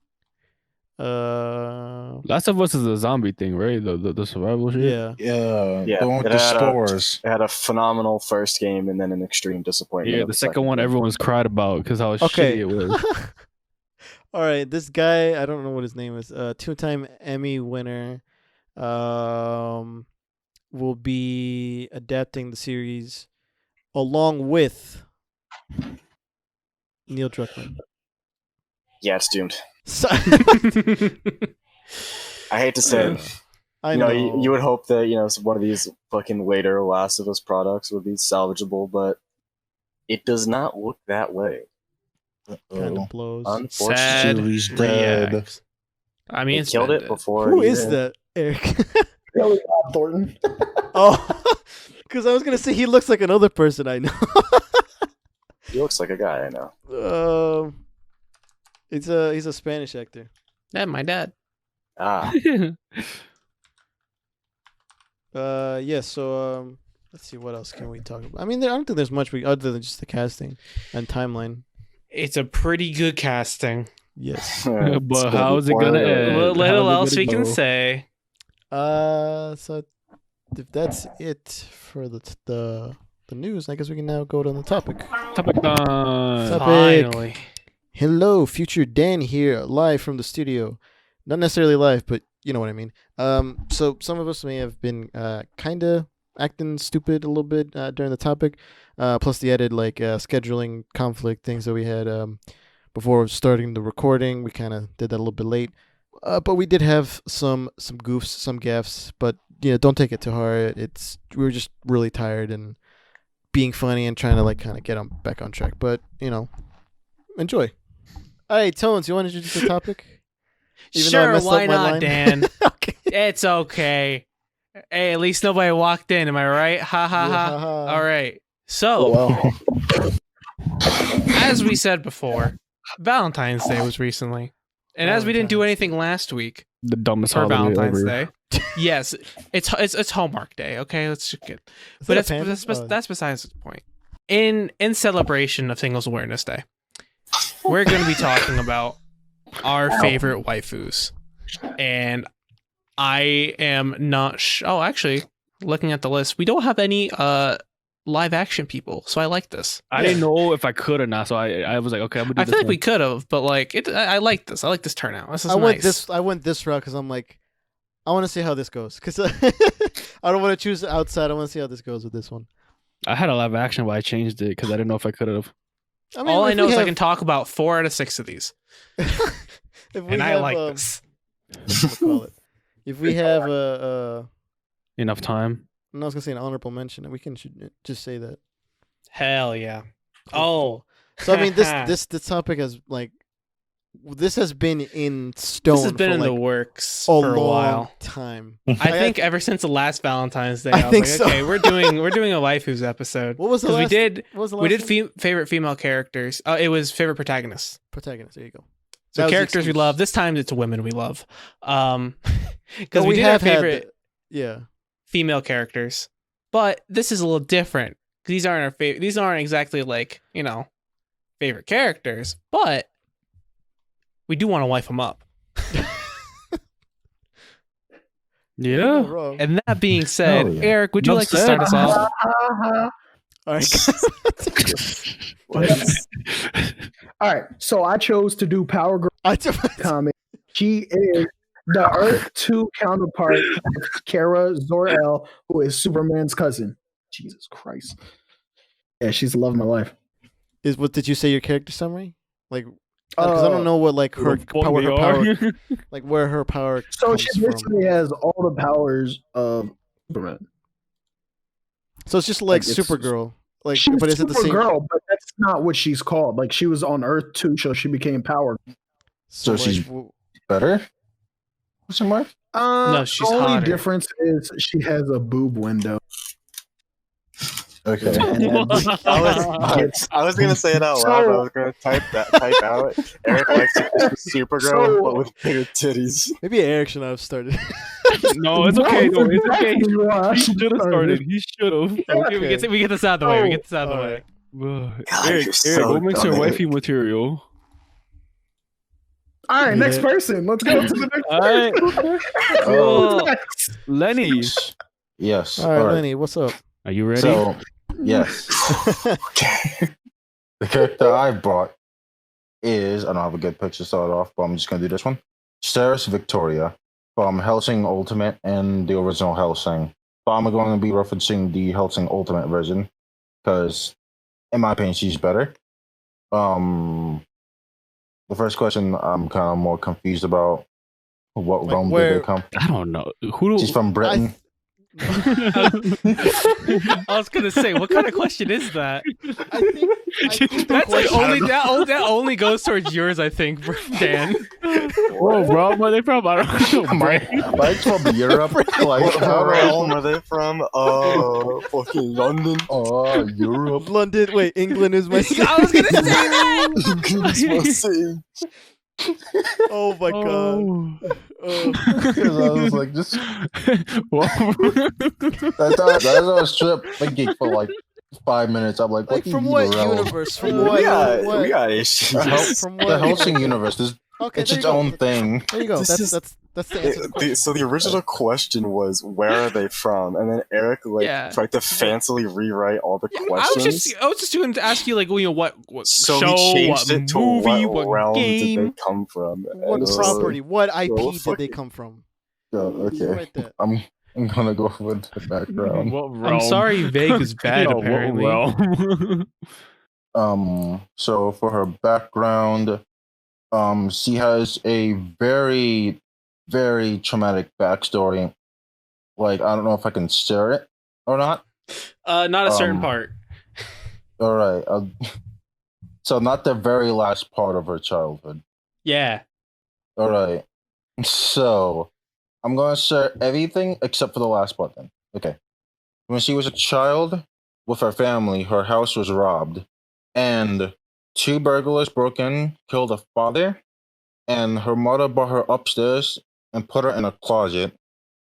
Last of Us is a zombie thing, right? The survival shit. Yeah. Yeah, Yeah, the one with it the had a- spores. It had a phenomenal first game and then an extreme disappointment. Yeah, of the second one game. everyone's cried about because how Okay. shitty it was. All right, this guy, I don't know what his name is. 2-time Emmy winner, will be adapting the series along with Neil Druckmann. Yeah, it's doomed. So, I hate to say it. I You know. know, you would hope that, you know, one of these fucking later Last of Us products would be salvageable, but it does not look that way. Kind of blows. Unfortunately. Sad Julie's dead. reacts. I mean, He it's killed been it before. Who he is did. that, Eric? Billy Bob Thornton. Oh, because I was gonna say he looks like another person I know. He looks like a guy I know. He's a Spanish actor. Yeah, my dad. Ah, Yeah. So let's see, what else can we talk about? I mean, I don't think there's much other than just the casting and timeline. It's a pretty good casting. Yes. But how's it gonna end? Well, little How's else it we gonna can go? say. So if that's it for the news, I guess we can now go to the topic. Topic done. Topic. Finally. Hello, future Dan here, live from the studio. Not necessarily live, but you know what I mean. So some of us may have been kind of acting stupid a little bit during the topic. Plus the added scheduling conflict things that we had before starting the recording. We kind of did that a little bit late. But we did have some goofs, some gaffes. But don't take it too hard. We were just really tired and being funny and trying to kind of get back on track. But enjoy. All right, Tones, you want to introduce the topic? Even though I Sure, messed up why my not, line? Dan? Okay. It's okay. Hey, at least nobody walked in. Am I right? Ha ha Yeah, ha. ha, ha. All right. Oh, So, well. as we said before, Valentine's Day was recently, and as we didn't do Valentine's anything last week The dumbest for holiday Valentine's ever. Day, yes, it's Hallmark Day. Okay, let's just get. Is But that a that's panda? that's besides the point. In celebration of Singles Awareness Day, we're going to be talking about our favorite waifus, and I am not. Oh, actually, looking at the list, we don't have any live action people, so I like this. I didn't know if I could or not, so I was like, okay, I'm gonna do I this feel like one. we could have, but I like this. I like this turnout. This is I nice. went this route because I'm like, I want to see how this goes. Because I don't want to choose outside. I want to see how this goes with this one. I had a live action, but I changed it because I didn't know if I could have. I mean, All I if know we is I have- can talk about 4 out of 6 of these, if we and I have, like this. whatchamacallit, if we have Enough time. I was gonna say an honorable mention, and we can just say that. Hell yeah! Cool. So I mean, this topic has this has been in stone. This has been for, in the like, works a for a long while. time. I think ever since the last Valentine's Day, I I was think like, so. okay, we're doing a waifus episode. What was the Because last? What was the last we did one? favorite female characters. It was favorite protagonists. Protagonist. There you go. So That was the characters we excuse. love. This time it's women we love. Because No, we did our have had favorite yeah. female characters, but this is a little different. These aren't our favorite. These aren't exactly favorite characters, but we do want to wife them up. You're Yeah. not wrong. And that being said, Oh, yeah. Eric, would you Enough like to said. start us off? All right. All right, so I chose to do Power Girl I just, comic. She is the Earth 2 counterpart of Kara Zor-El, who is Superman's cousin. Jesus Christ. Yeah, she's the love of my life. what did you say your character summary? Because I don't know what her power, where her power. So comes she from. basically has all the powers of Superman. So it's just it's- Supergirl. She's But is it the same? Supergirl, but that's not what she's called. She was on Earth 2, so she became Power. So she's- Better? Question mark? No, she's the only hotter. difference is she has a boob window. Okay. And that I was gonna say it out So- loud. But I was gonna type out. Eric likes Supergirl, So- but with bigger titties. Maybe Eric should not have started. No, it's okay. No, it's okay. exactly why I He should have started. He should have. Okay, we get this out of the way. We get this out of the All way. right. God, Eric, you're so what makes your dumb, wifey Eric. material? All right, next Yeah. person. Let's go to the next All right. person. Cool. Next. Lenny, Yes. All right, Lenny, what's up? are you ready? So, yes. Okay. The character I brought is, I don't have a good picture to start off, but I'm just going to do this one. Ceres Victoria from Hellsing Ultimate and the original Hellsing. But I'm going to be referencing the Hellsing Ultimate version because, in my opinion, she's better. The first question I'm kind of more confused about. What realm did where- they come? I don't know. Who do She's from Britain. I was gonna say, what kind of question is that? I think the That's like question- only that only goes towards yours, I think, Dan. Whoa, bro, where they from? I don't know, bro. Mike's from Europe. Like, What how realm are they from? Fucking London. Oh, Europe. London. Wait, England is my city. I was gonna say that. Oh my god. Oh. Because I was like, just Whoa. that's how I was thinking for like 5 minutes. I'm like, Like what from do you what mean the realm? universe? From We what? got, what? we got issues. From The what? Helsing universe is Okay, it's there its you go. own thing. There you go. This That's is- that's the answer. To the question. So the original question was, where are they from? And then Eric tried to fancily rewrite all the questions. I was just doing to ask you like what So show, he changed what it to movie, what what realm did they game. come from? What And, property? What IP well, did fuck they it. come from? Oh, You okay. write that. I'm gonna go with the background. What I'm realm? sorry, vague is bad. Yo, what Apparently, realm? So for her background, she has a very, very traumatic backstory. Like, I don't know if I can share it or not. not a certain Um, part. All right. So not the very last part of her childhood. Yeah. All right. So I'm gonna share everything except for the last part. Then, okay. When she was a child with her family, her house was robbed, and 2 burglars broke in, killed her father, and her mother brought her upstairs and put her in a closet.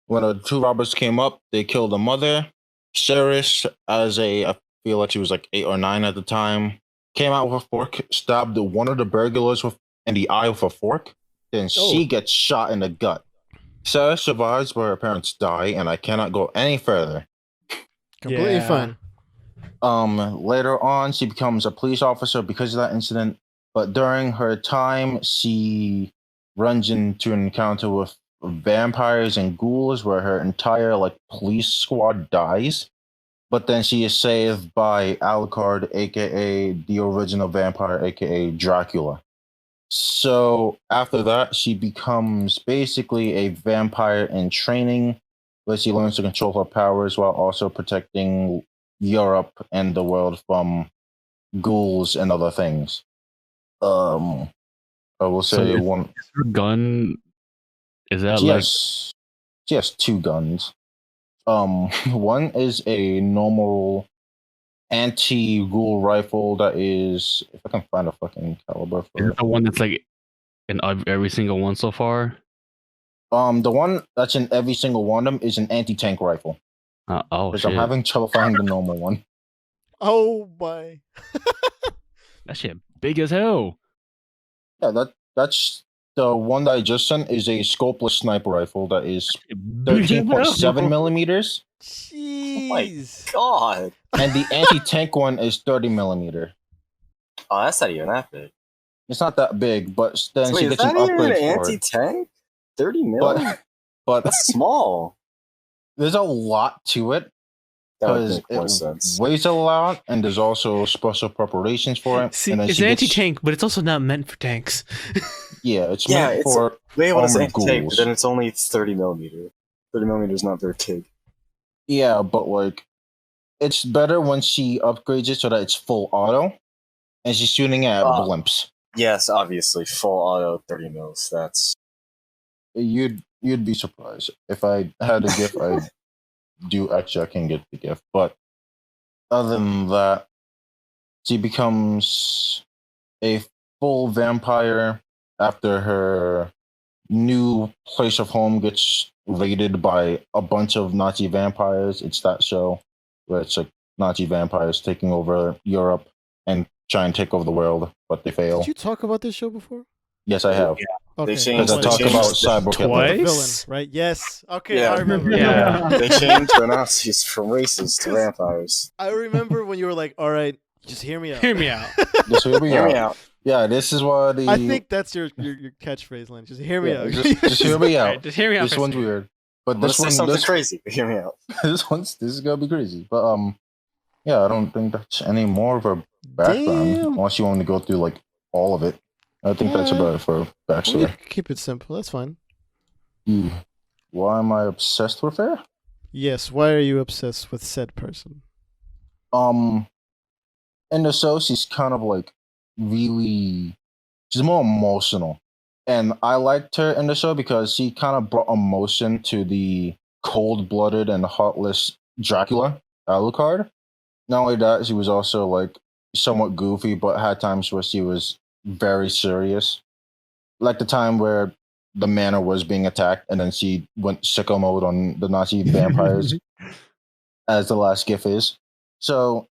When the 2 robbers came up, they killed the mother. Ceres, I feel like she was like 8 or 9 at the time, came out with a fork, stabbed one of the burglars in the eye with a fork. Then she gets shot in the gut. Sarah survives, but her parents die, and I cannot go any further. Completely Yeah. fine. Later on, she becomes a police officer because of that incident. But during her time, she runs into an encounter with vampires and ghouls, where her entire police squad dies. But then she is saved by Alucard, aka the original vampire, aka Dracula. So after that, she becomes basically a vampire in training, where she learns to control her powers while also protecting Europe and the world from ghouls and other things. I will So say is- one. Her gun is that She like has 2 guns. One is a normal anti-ghoul rifle that is, if I can find a fucking caliber is for it it. the one that's like in every single one so far? The one that's in every single one of them is an anti-tank rifle. Oh Because shit, I'm having trouble finding the normal one. Oh my. that shit big as hell. Yeah, that's the one that I just sent is a scopeless sniper rifle that is Big as 13.7 hell. millimeters, Jeez. God. and the anti-tank one is 30 millimeter. Oh, that's not even that big. It's not that big, but then Wait, she is gets an that even an upgrade for it. anti-tank? 30 mil? But That's small. there's a lot to it That would because make more it sense. weighs a lot, and there's also special preparations for it. See, and then it's she an gets- anti-tank, but it's also not meant for tanks. Yeah, it's Yeah, meant it's for labeled as armored anti-tank, ghouls. but then it's only 30 millimeter. 30 millimeter is not very big. yeah, but it's better when she upgrades it so that it's full auto, and she's shooting at blimps. Yes, obviously, full auto 30 mils. That's You'd be surprised. If I had a gift, I'd do actually I can get the gift. But other than that, she becomes a full vampire after her new place of home gets raided by a bunch of Nazi vampires. It's that show where it's like Nazi vampires taking over Europe and try and take over the world, but they fail. Did you talk about this show before? Yes, I have. Okay. changed- Because I they talk changed about the- Cyborg Hitler. The Twice? villain, right? Yes. Okay, Yeah. I remember. Yeah. they changed the Nazis from racists to vampires. I remember when you were like, "All right, just hear me out." Hear me out. Just hear me Hear me out. out. Yeah, this is what the. I think that's your catchphrase, Lynn. Just hear me yeah, out. just hear me Alright, out. just hear me out. This for a one's second. weird, but I'm gonna this say one, something this, crazy, but hear me out. this is gonna be crazy. But yeah, I don't think that's any more of her background, Damn. unless you want me to go through all of it. I think that's about it for We backstory. can keep it simple. That's fine. Why am I obsessed with her? Yes. Why are you obsessed with said person? In the show, she's kind of like really, she's more emotional. And I liked her in the show because she kind of brought emotion to the cold-blooded and heartless Dracula Alucard. Not only that, she was also like somewhat goofy, but had times where she was very serious. Like the time where the manor was being attacked, and then she went sicko mode on the Nazi vampires, as the last gif is. So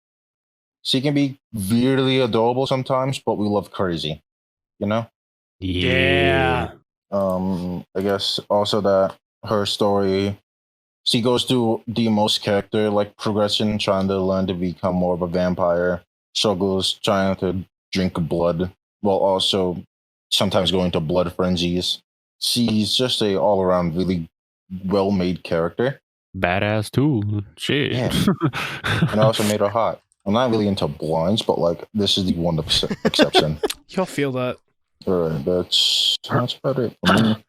she can be weirdly adorable sometimes, but we love crazy, you know? Yeah. I guess also that her story, she goes through the most character like progression, trying to learn to become more of a vampire, struggles trying to drink blood, while also sometimes going to blood frenzies. She's just a all around really well made character. Badass too. Shit. Yeah. And I also made her hot. I'm not really into blinds, but like this is the one exception. You'll feel that. Alright, that's about it for me.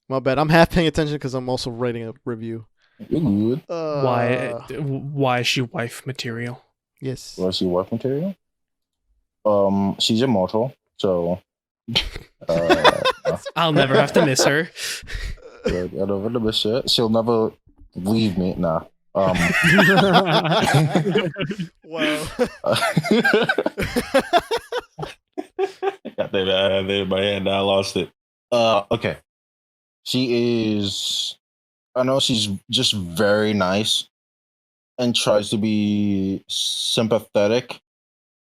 My bad. I'm half paying attention because I'm also writing a review. You're good. Why is she wife material? Yes. Was she wife material? She's immortal, so I'll never have to miss her. I don't really miss her. She'll never leave me. Nah. Wow. Got that in my hand. I lost it. Okay. She is. I know she's just very nice and tries to be sympathetic,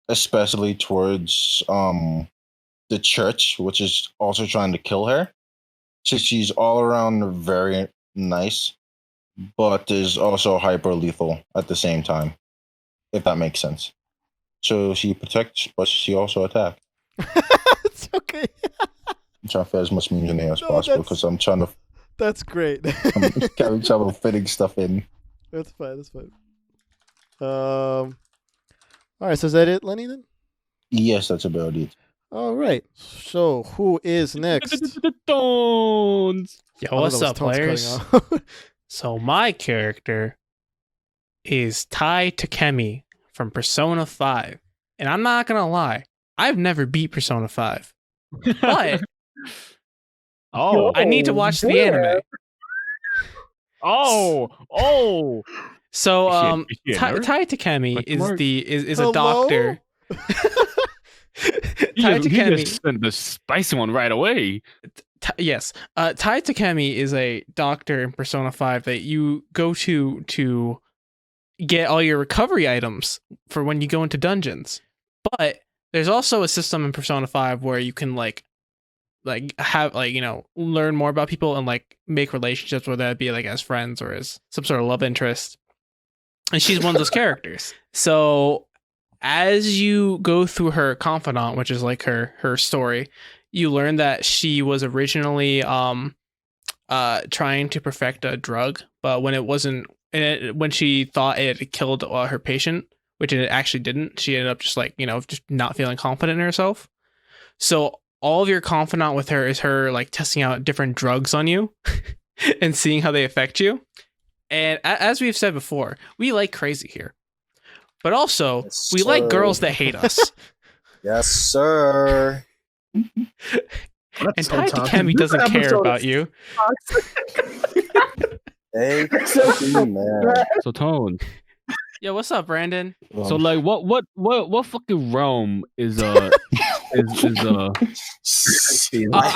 especially towards the church, which is also trying to kill her. So she's all around very nice, but is also hyper lethal at the same time, if that makes sense. So she protects, but she also attacks. It's okay. I'm trying to fit as much immunity as possible because I'm trying to. That's great. I'm trying to fitting stuff in. That's fine. That's fine. All right. So is that it, Lenny? Then. Yes, that's about it. All right. So who is next? Tones. Yo, Oh, what's that was up, Tones players? cutting off. So my character is Tai Takemi from Persona 5. And I'm not going to lie, I've never beat Persona 5. But Oh. I need to watch the anime. Oh. So Is she a Tai nerd? Takemi Question is Hello? a doctor. You Tai just Takemi. sent the spicy one right away. Yes. Tai Takemi is a doctor in Persona 5 that you go to get all your recovery items for when you go into dungeons. But there's also a system in Persona 5 where you can like have learn more about people and like make relationships, whether that be like as friends or as some sort of love interest. And she's one of those characters. So as you go through her confidant, which is like her story, you learn that she was originally trying to perfect a drug, but when it wasn't, when she thought it had killed her patient, which it actually didn't, she ended up just just not feeling confident in herself. So all of your confidant with her is her like testing out different drugs on you and seeing how they affect you. And as we've said before, we like crazy here, but also Yes, we like sir. girls that hate us. Yes, sir. And Tai Takemi doesn't care about you. Hey, man. So Tone. Yo, what's up, Brandon? So like what fucking realm is I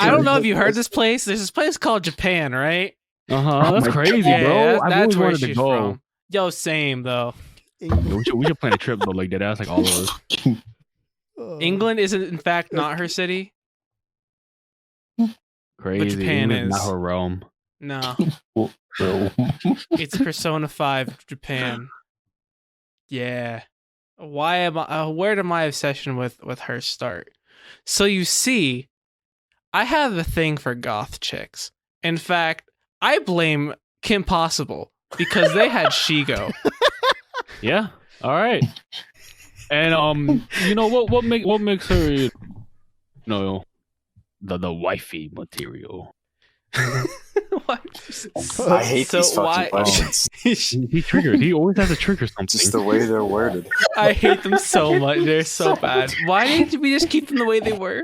don't know if you heard this place. There's this place called Japan, right? that's crazy, Yeah, bro. that's I've always where wanted to she's go. from. Yo, same though. We should plan a trip though, like that. That's like all of us. England is in fact not her city. Crazy. Japan England, is. not her realm. No, it's Persona 5 Japan. Yeah. Where did my obsession with her start? So you see, I have a thing for goth chicks. In fact, I blame Kim Possible because they had Shigo. Yeah. All right. And you know what makes her the wifey material. What? I hate So these fucking why- questions. He triggered. He always has to trigger something. Just the way they're worded. I hate them so much. They're so bad. Why didn't we just keep them the way they were?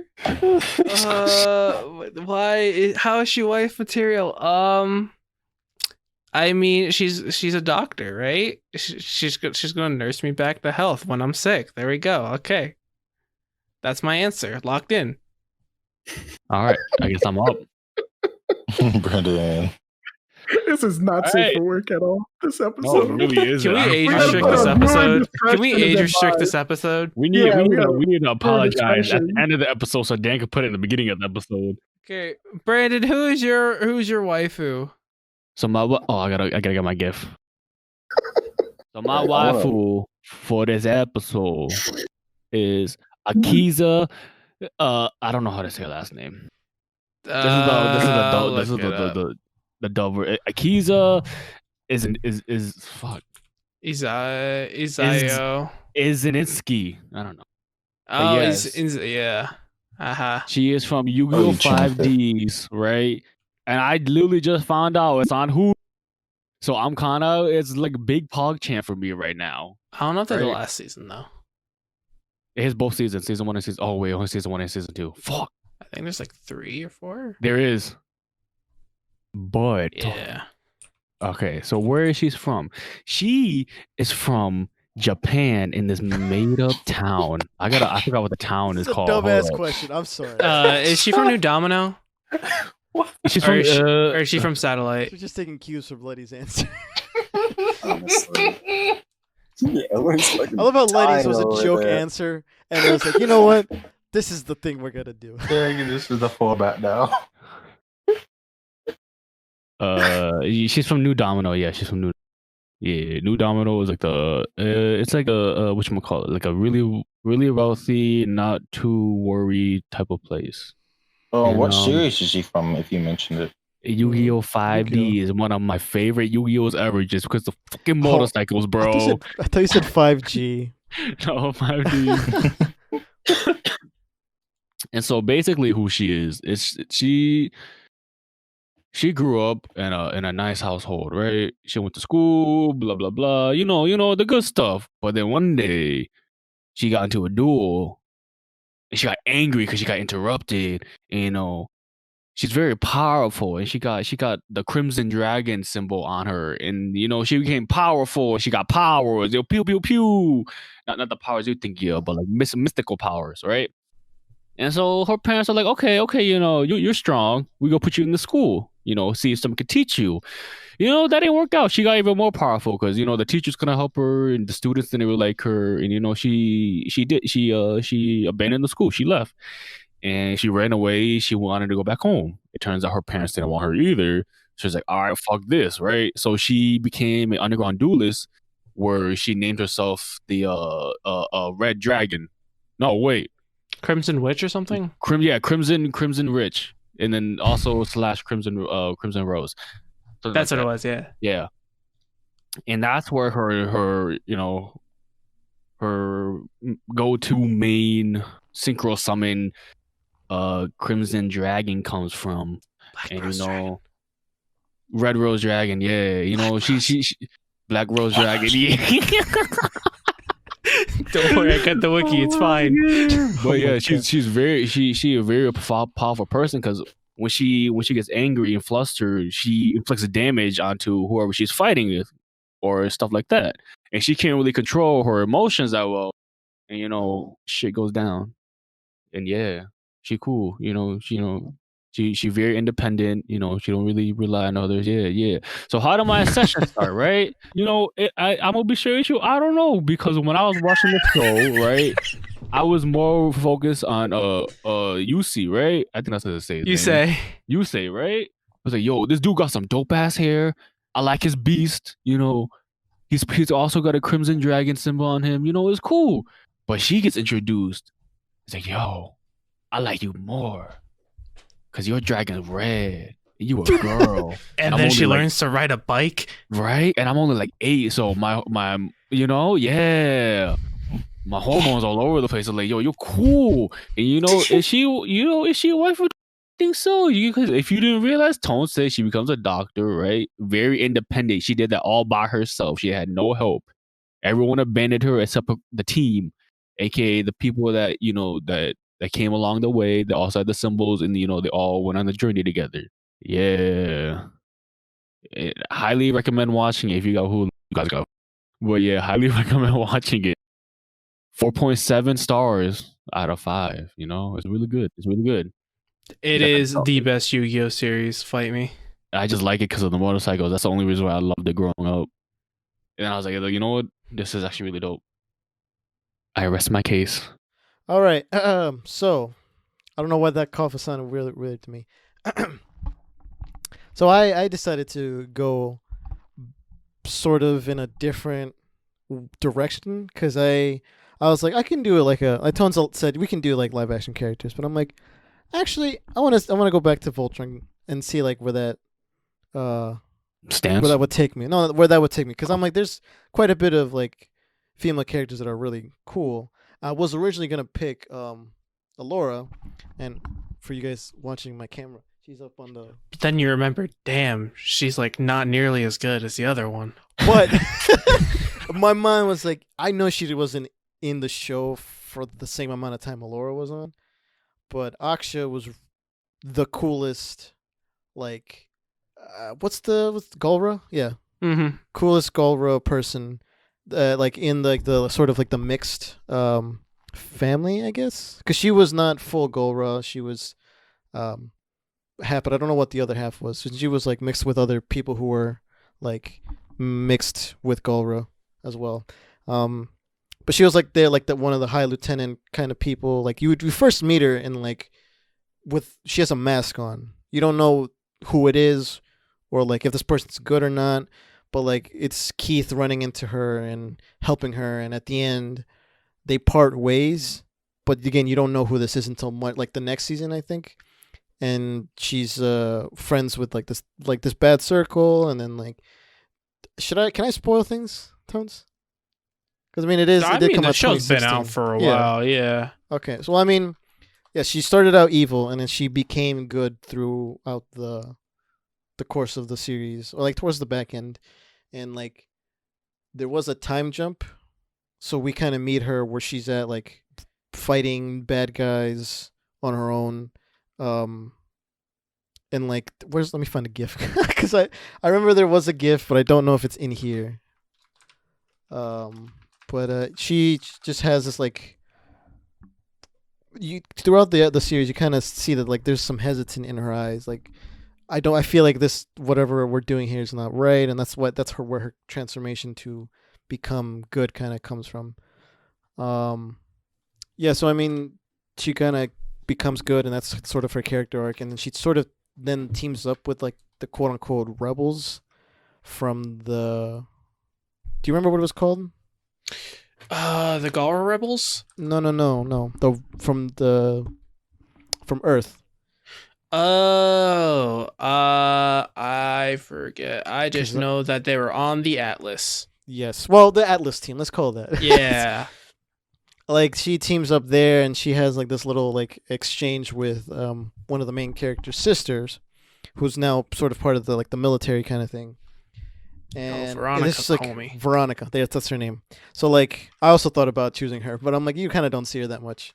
Why? How is she wife material? I mean, she's a doctor, right? She's going to nurse me back to health when I'm sick. There we go. Okay, that's my answer. Locked in. All right, I guess I'm up. Brandon. This is not All safe right. for work at all. This No, episode. it really is. Can we age gotta restrict put this a ruin episode? Can we discretion age in restrict that this episode? We need, Yeah, we, we need gotta- to, we need to apologize at discretion. the end of the episode so Dan can put it in the beginning of the episode. Okay, Brandon, who's your waifu? So I gotta get my gift. So my Right, hold waifu for this episode is Akiza. I don't know how to say her last name. This is the dub. Akiza is fuck. Isayo. Izinitsky. I don't know. Oh, yes. yeah. Uh-huh. She is from Yu-Gi-Oh! you changed it. 5Ds, right? And I literally just found out it's on Hulu. So I'm kind of, it's like a big pog chant for me right now. I don't know if they're the Right. last season though. It has both seasons, season 1 and season. Oh wait, only season 1 and season 2. Fuck, I think there's like 3 or 4. there is. But Yeah. okay, so where is she from? She is from Japan in this made-up town. I forgot what the town is It's a called. dumbass Hold up. question. I'm sorry. Is she from New Domino? She's Or from. is she from Satellite? We're just taking cues from Letty's answer. Honestly. Yeah, Ellie's like I love how Letty's was dying a over joke there. answer, and it was like, you know what? This is the thing we're gonna do. Yeah, this is the fallback now. She's from New Domino. Yeah, she's from New. Yeah, New Domino is like the. It's like a whatchamacallit, like a really wealthy, not too worried type of place. Oh, And, what series is she from? If you mentioned it. Yu-Gi-Oh! 5D is one of my favorite Yu-Gi-Ohs ever, just because the fucking motorcycles, bro. I thought you said 5G. No, 5D. And so basically, who she is she grew up in a nice household, right? She went to school, blah blah blah. You know the good stuff. But then one day, she got into a duel, and she got angry because she got interrupted. And, she's very powerful, and she got the Crimson Dragon symbol on her, and she became powerful. And she got powers, pew pew pew. Not the powers you think, but like mystical powers, right? And so her parents are like, okay, you're strong. We go put you in the school, see if someone could teach you. That didn't work out. She got even more powerful because the teachers couldn't help her, and the students didn't really like her, and she abandoned the school. She left. And she ran away. She wanted to go back home. It turns out her parents didn't want her either. She was like, all right, fuck this, right? So she became an underground duelist where she named herself the Red Dragon. No, wait. Crimson Witch or something? Crimson Rich. And then also / Crimson Rose. So That's what it was, yeah. Yeah. And that's where her go-to main synchro summon Crimson Dragon comes from. Black Rose Dragon. Red Rose Dragon, yeah. She Black Rose Dragon, yeah. Don't worry, I got the wiki. It's fine. But yeah, she's a very powerful person because when she gets angry and flustered, she inflicts damage onto whoever she's fighting with or stuff like that. And she can't really control her emotions that well. And shit goes down. And yeah, she cool. She very independent. She don't really rely on others. Yeah. So how did my session start, right? I'm gonna be straight with you. I don't know, because when I was watching the show, right, I was more focused on UC, right? I think that's what it says. UC, right? I was like, yo, this dude got some dope ass hair. I like his beast. He's also got a Crimson Dragon symbol on him. It's cool. But she gets introduced. It's like, yo, I like you more. Because your dragon's red. And you a girl. And I'm then she only, learns to ride a bike. Right? And I'm only like 8. So my yeah. My hormones all over the place. I'm like, yo, you're cool. And is she a wife? think so. If you didn't realize, Tone said she becomes a doctor, right? Very independent. She did that all by herself. She had no help. Everyone abandoned her except the team, aka the people that that came along the way. They also had the symbols, and they all went on the journey together. Yeah, highly recommend watching it if you got Hulu. You guys go, but yeah, highly recommend watching it. 4.7 stars out of 5. It's really good. It's really good. It is the best Yu-Gi-Oh series. Fight me. I just like it because of the motorcycles. That's the only reason why I loved it growing up. And I was like, you know what? This is actually really dope. I rest my case. All right. So I don't know why that cough sounded really weird to me. So I decided to go sort of in a different direction because I was like, I can do it like Tonzel said we can do like live action characters, but I'm like, actually I want to go back to Voltron and see like where that stance, where that would take me. No, where that would take me, because I'm like, there's quite a bit of like female characters that are really cool. I was originally gonna pick Alora, and for you guys watching my camera, she's up on the. But then you remember, damn, she's like not nearly as good as the other one. But my mind was like, I know she wasn't in the show for the same amount of time Alora was on, but Aksha was the coolest. Like, what's Gulra? Yeah, coolest Gulra person. Like in like the sort of like the mixed family, I guess, because she was not full Gulra. She was half, but I don't know what the other half was. She was like mixed with other people who were like mixed with Gulra as well. But she was like one of the high lieutenant kind of people. Like you first meet her and like she has a mask on. You don't know who it is or like if this person's good or not. But like it's Keith running into her and helping her, and at the end they part ways. But again, you don't know who this is until like the next season, I think. And she's friends with like this bad circle, and then like, can I spoil things, Tones? Because I mean, it did come out. The show's been out for a while, yeah. Okay, so I mean, yeah, she started out evil, and then she became good throughout the course of the series, or like towards the back end, and like there was a time jump, so we kind of meet her where she's at like fighting bad guys on her own, and like let me find a GIF because I remember there was a GIF, but I don't know if it's in here. But she just has this like throughout the series you kind of see that like there's some hesitant in her eyes, like I feel like this whatever we're doing here is not right, and that's where her transformation to become good kind of comes from. Yeah, so I mean, she kind of becomes good, and that's sort of her character arc, and then she sort of then teams up with like the quote unquote rebels from the. Do you remember what it was called? The Galra Rebels? No. From Earth. Oh, I forget. I just know that they were on the Atlas. Yes. Well, the Atlas team. Let's call it that. Yeah. Like she teams up there, and she has like this little like exchange with one of the main character's sisters, who's now sort of part of the military kind of thing. And Veronica's like homie. Veronica, that's her name. So like I also thought about choosing her, but I'm like, you kind of don't see her that much.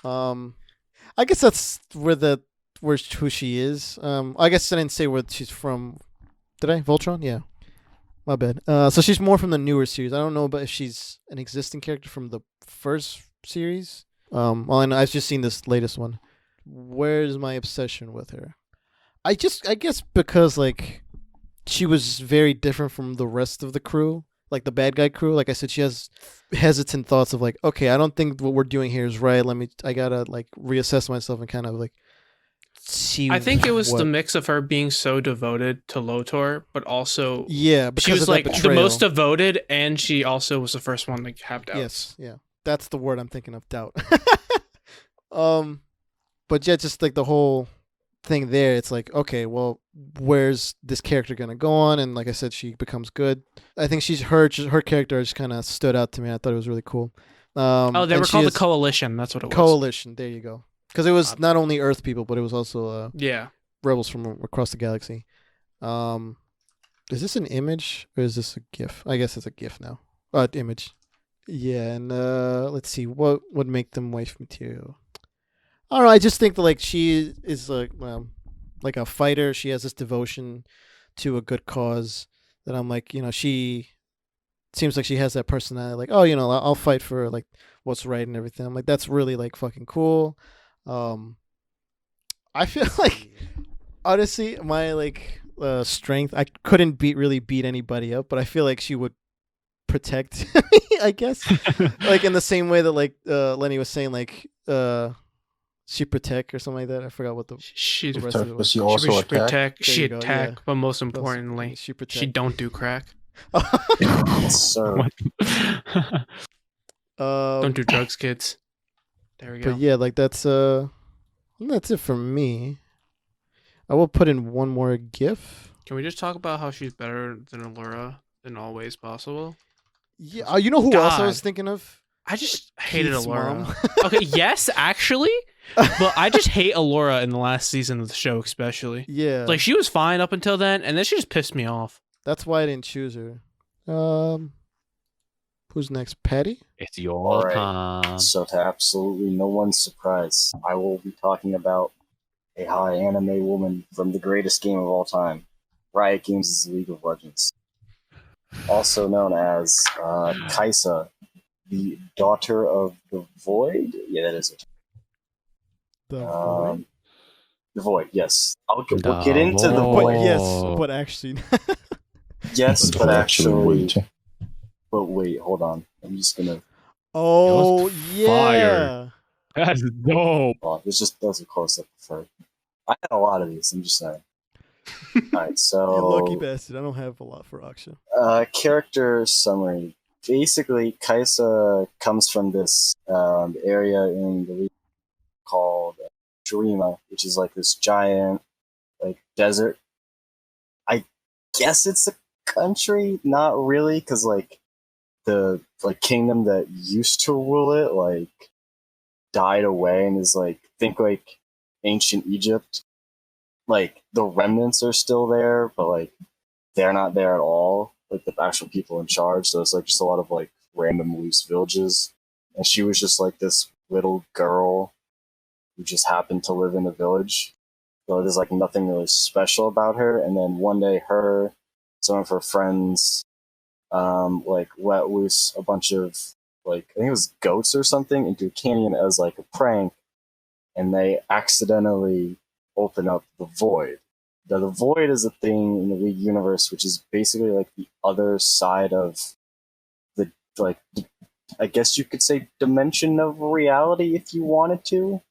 I guess that's who she is. I guess I didn't say where she's from. Did I? Voltron? Yeah. My bad. So she's more from the newer series. I don't know about if she's an existing character from the first series. Well, I've just seen this latest one. Where's my obsession with her? I guess because like she was very different from the rest of the crew, like the bad guy crew. Like I said, she has hesitant thoughts of like, okay, I don't think what we're doing here is right. I gotta like reassess myself and kind of like see. I think it was the mix of her being so devoted to Lotor, but also because she was like the betrayal. most devoted, and she also was the first one to have doubts. Yes, yeah, that's the word I'm thinking of, doubt. But yeah, just like the whole thing there, it's like, okay, well, where's this character gonna go on? And like I said, she becomes good. I think her character just kind of stood out to me. I thought it was really cool. They were called the Coalition. That's what it was. Coalition. There you go. Because it was not only Earth people, but it was also Yeah. rebels from across the galaxy. Is this an image or is this a GIF? I guess it's a GIF now. Image. Yeah, and let's see what would make them wife material. I don't know. I just think that like she is like a fighter. She has this devotion to a good cause that I'm like, she seems like she has that personality. Like, oh, I'll fight for like what's right and everything. I'm like, that's really like fucking cool. I feel like honestly, my like strength, I couldn't really beat anybody up, but I feel like she would protect me, I guess. Like in the same way that like Lenny was saying, like she protect or something like that. I forgot what the She's rest of it was. She also attack. protect. There She you go, attack, yeah. but most importantly, She protect. she don't do crack. Yes, sir. Don't do drugs, kids. There we go. But yeah, like that's it for me. I will put in one more GIF. Can we just talk about how she's better than Allura in all ways possible? Yeah, you know who else I was God. thinking of? I just hated Keith's Allura. mom. Okay, yes, actually, but I just hate Allura in the last season of the show, especially. Yeah, Like she was fine up until then, and then she just pissed me off. that's why I didn't choose her. Who's next? Patty? It's your All right. time. So to absolutely no one's surprise, I will be talking about a high anime woman from the greatest game of all time, Riot Games' League of Legends. Also known as Kaisa, the daughter of the Void. Yeah, that is it. The Void? The Void, yes. We'll The get into the But Void. yes, but actually, Yes, but actually. wait. But wait, hold on. I'm just gonna. oh yeah, fire. That's dope. Oh, that's a close up for. I had a lot of these. I'm just saying. All right, you so lucky bastard. I don't have a lot for auction. character summary. Basically, Kaisa comes from this area in the region called Shurima, which is like this giant like desert. I guess it's a country, not really, because like the like kingdom that used to rule it like died away and is like think like ancient Egypt. Like the remnants are still there, but like they're not there at all. Like the actual people in charge. So it's like just a lot of like random loose villages. And she was just like this little girl who just happened to live in a village. So there's like nothing really special about her. And then one day some of her friends like let loose a bunch of like I think it was goats or something into a canyon as like a prank, and they accidentally open up the void. Now, the void is a thing in the League universe which is basically like the other side of the like I guess you could say dimension of reality if you wanted to,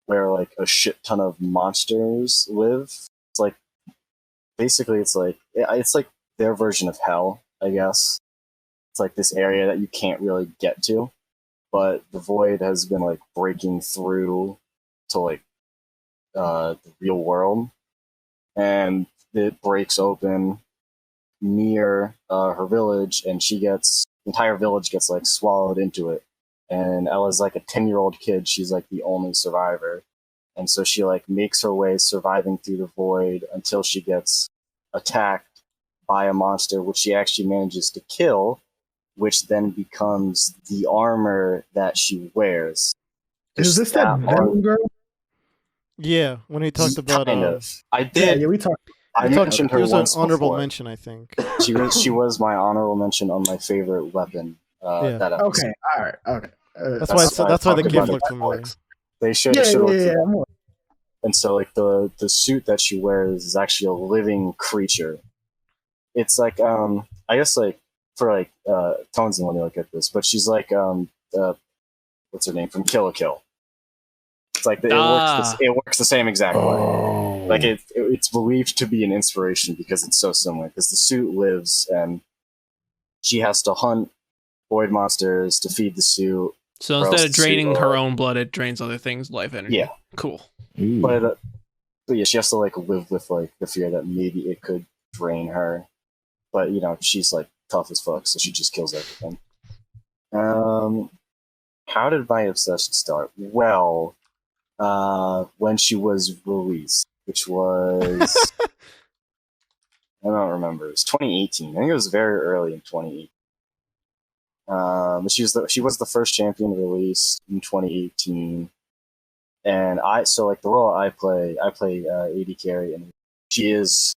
where like a shit ton of monsters live. It's like basically it's like their version of hell, I guess. It's like this area that you can't really get to, but the void has been like breaking through to like the real world, and it breaks open near her village, and the entire village gets like swallowed into it. And Ella's like a 10-year-old kid. She's like the only survivor, and so she like makes her way surviving through the void until she gets attacked by a monster, which she actually manages to kill, which then becomes the armor that she wears. Is this that Venom girl? Yeah, when he talked about kind of. I Yeah, did. we talked. I mentioned it her was an once honorable before. mention, I think. She was my honorable mention on my favorite weapon. Yeah. That episode. Okay, all right, okay. That's why the talked gift about it looked on familiar. Netflix. They should Yeah. look. I'm- And so like the suit that she wears is actually a living creature. It's like I guess like for like Tones and when you look at this, but she's like what's her name from Kill la Kill. It's like it works the same exact way. Oh. Like it's believed to be an inspiration because it's so similar. Because the suit lives and she has to hunt void monsters to feed the suit. So Or else instead of the suit draining will- her own blood, it drains other things' life energy. Yeah. Cool. Ooh. But yeah, she has to like live with like the fear that maybe it could drain her. But you know, she's like tough as fuck, so she just kills everything. How did my obsession start? Well, when she was released, which was I don't remember. It was 2018. I think it was very early in 2018. She was the first champion released in 2018, and the role I play AD carry, and she is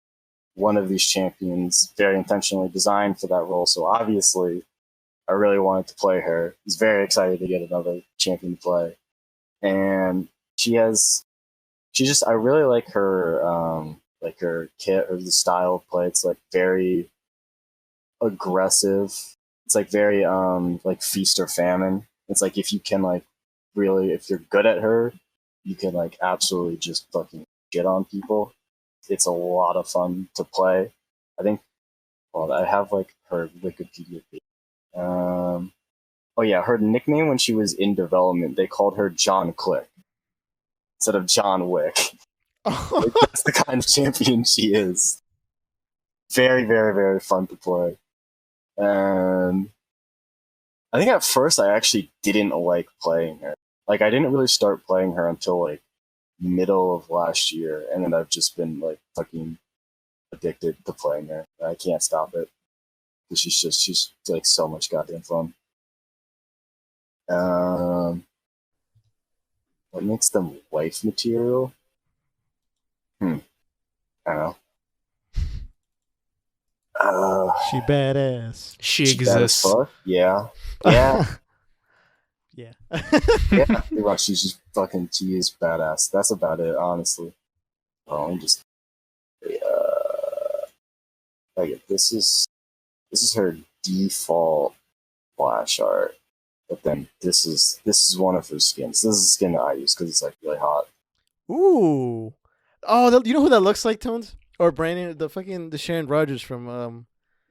one of these champions, very intentionally designed for that role. So obviously, I really wanted to play her. I was very excited to get another champion to play, and I really like her kit or the style of play. It's like very aggressive. It's like very like feast or famine. It's like if you can if you're good at her, you can like absolutely just fucking shit on people. It's a lot of fun to play. I think I have like her Wikipedia page. Oh yeah, her nickname when she was in development, they called her John Click instead of John Wick. Like, that's the kind of champion she is. Very, very, very fun to play. And I think at first I actually didn't like playing her. Like I didn't really start playing her until like middle of last year, and then I've just been like fucking addicted to playing her. I can't stop it. She's like so much goddamn fun. What makes them wife material? I don't know. She badass. She She bad as exists. fuck? Yeah. Yeah. Yeah. Yeah. Well, she is badass. That's about it, honestly. Let me just like this is her default flash art. But then this is one of her skins. This is a skin that I use because it's like really hot. Ooh. Oh, you know who that looks like, Tones? Or Brandon, the Sharon Rogers from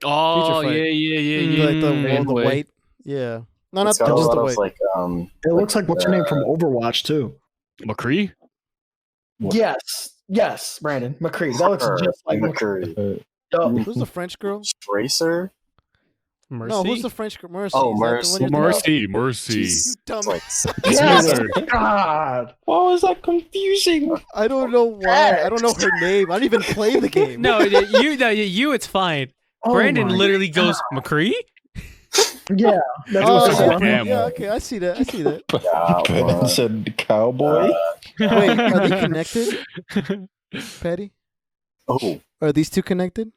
Oh Fight. yeah. like the Anyway. white. Yeah. No, not It's got a just lot the of white. like It looks like what's her name from Overwatch too. McCree. Yes, Brandon McCree. That looks just like McCurry. Yup. Who's the French girl? Tracer? Mercy. No, who's the French girl? Mercy. Oh, Is that the one Mercy. you're thinking Mercy. of? Jesus. You dumb. It's like Yes. Synder. God. Why was that confusing? I don't know why. I don't know her name. I don't even play the game. No, you. It's fine. Oh Brandon my literally God. goes McCree. Yeah. That's Oh, what's yeah, up. Damn. yeah, okay, I see that. Brandon said cowboy. Wait, are they connected, Patty? Oh, Are these two connected?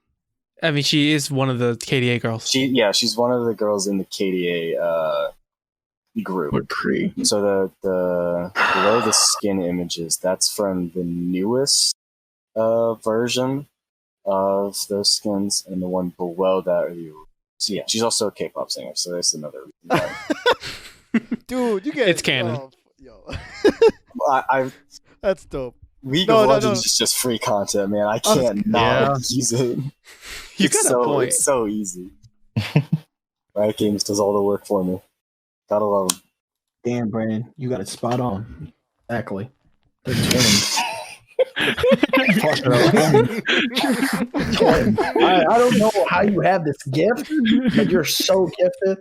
I mean, she is one of the KDA girls. she's one of the girls in the KDA group. McCree. So the below the skin images, that's from the newest version of those skins, and the one below that are the. So yeah, she's also a K-pop singer, so that's another reason why. Dude, you get It's canon. Oh, yo. I That's dope. League No, of no, Legends no. is just free content, man. I can't not use it. You got a point. It's so easy. Riot Games does all the work for me. Gotta love them. Damn, Brandon, you got it spot on. Exactly. They're twins. Twins. I don't know how you have this gift, but you're so gifted.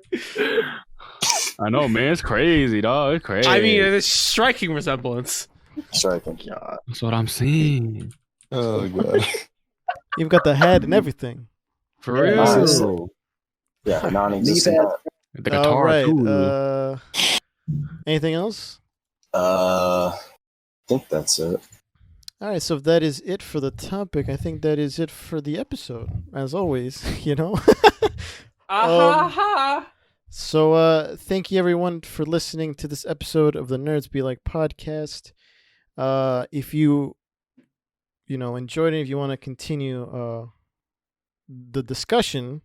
I know, man. It's crazy, dog. It's crazy. I mean, it's striking resemblance. Striking. God. That's what I'm saying. Oh god. You've got the head and everything. For Yeah, real. honestly. Yeah, non-existent. Knee pads. The All guitar right. too. Anything else? I think that's it. All right. So if that is it for the topic, I think that is it for the episode. As always, you know. So thank you everyone for listening to this episode of the Nerds Be Like podcast. If you enjoyed it, if you want to continue the discussion,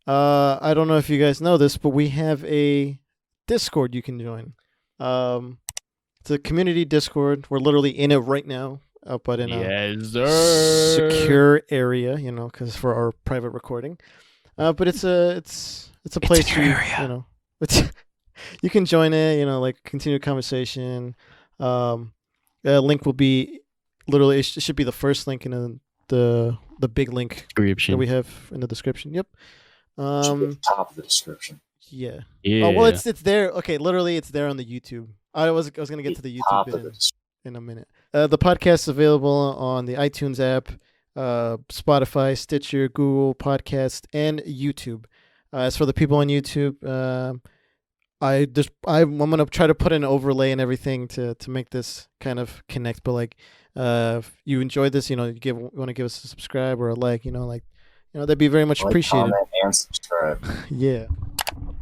I don't know if you guys know this, but we have a Discord you can join. It's a community Discord. We're literally in it right now, but in a Yes, sir. secure area, because for our private recording. But it's a place secure you, area. you can join it, like continue conversation. Link will be literally, it should be the first link in the big link that Description. we have in the description. Yep. Should be at the top of the description. Yeah. Yeah. Oh, well, it's there. Okay, literally, it's there on the YouTube I was gonna get to the YouTube Top bit of the description. in a minute. The podcast is available on the iTunes app, Spotify, Stitcher, Google Podcast, and YouTube. As for the people on YouTube, I'm gonna try to put an overlay and everything to make this kind of connect. But like, if you enjoyed this, you want to give us a subscribe or a like, that'd be very much Like, appreciated. comment, and subscribe. Yeah.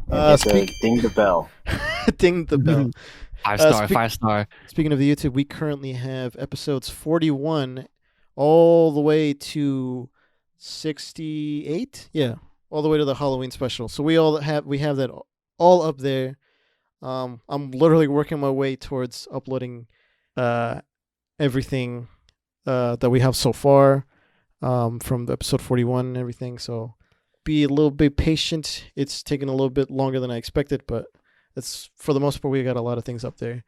And ding the bell. Ding the bell. 5-star, 5-star. Speaking of the YouTube, we currently have episodes 41 all the way to 68. Yeah, all the way to the Halloween special. So we have that all up there. I'm literally working my way towards uploading everything that we have so far from the episode 41 and everything. So be a little bit patient. It's taking a little bit longer than I expected, but it's for the most part we got a lot of things up there.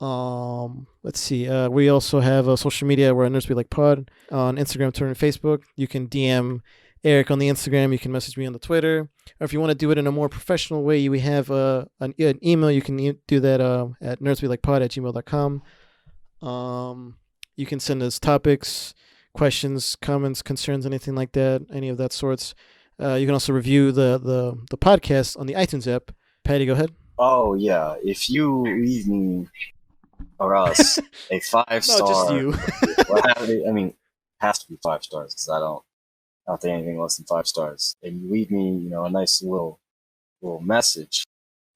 Let's see. We also have a social media. We're at Nerds Be Like Pod on Instagram, Twitter, and Facebook. You can DM Eric on the Instagram. You can message me on the Twitter. Or if you want to do it in a more professional way, we have an email. You can do that at nerdsbelikepod@gmail.com. You can send us topics, questions, comments, concerns, anything like that, any of that sorts. You can also review the podcast on the iTunes app. Patty, go ahead. Oh yeah, if you leave me or us a 5-star, No, just you. it has to be 5 stars because I don't think anything less than 5 stars. And you leave me, a nice little message,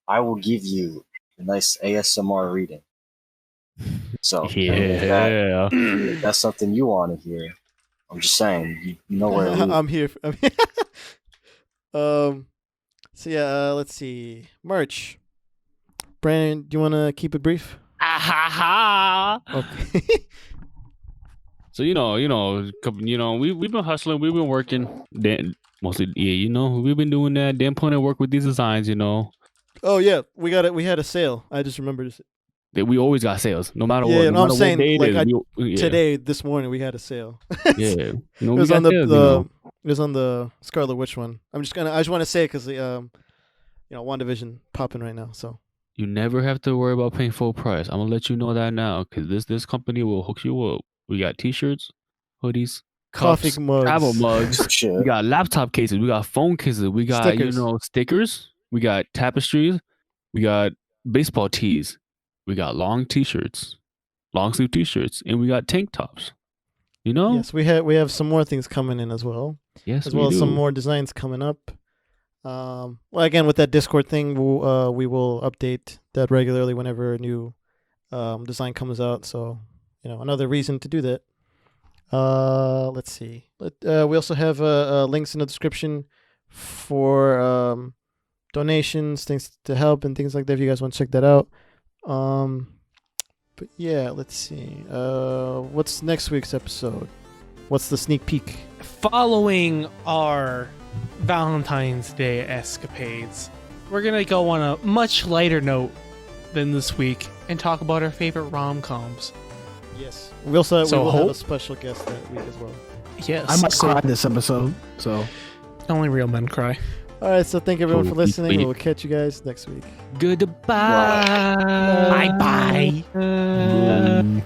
I will give you a nice ASMR reading. So Yeah. if that's something you want to hear. I'm just saying, you know where to leave. I'm here. So yeah, let's see. Merch. Brandon, do you want to keep it brief? Okay. So we've been hustling, we've been working. Mostly, we've been doing that. Then putting in work with these designs. Oh yeah, we got it. We had a sale. I just remembered. We always got sales, no matter what. Yeah, no I'm matter saying, what day it like, is. Today, this morning, we had a sale. Yeah, It was on it was on the Scarlet Witch one. I just want to say it because WandaVision popping right now. So you never have to worry about paying full price. I'm gonna let you know that now because this company will hook you up. We got T-shirts, hoodies, coffee cups, mugs, travel mugs. Shit. We got laptop cases. We got phone cases. We got stickers. We got tapestries. We got baseball tees. We got long T-shirts, long sleeve T-shirts, and we got tank tops. Yes, we have some more things coming in as well. Yes, as well as some more designs coming up. Well, again, with that Discord thing, we will update that regularly whenever a new design comes out. So, another reason to do that. Let's see. We also have links in the description for donations, things to help, and things like that. If you guys want to check that out. But yeah, let's see. What's next week's episode? What's the sneak peek? Following our Valentine's Day escapades, we're gonna go on a much lighter note than this week and talk about our favorite rom-coms. Yes. We also So will have hope- a special guest that week as well. Yes, I might cry this episode. So only real men cry. All right, so thank everyone for Holy listening. sweet. We'll catch you guys next week. Goodbye. Bye bye.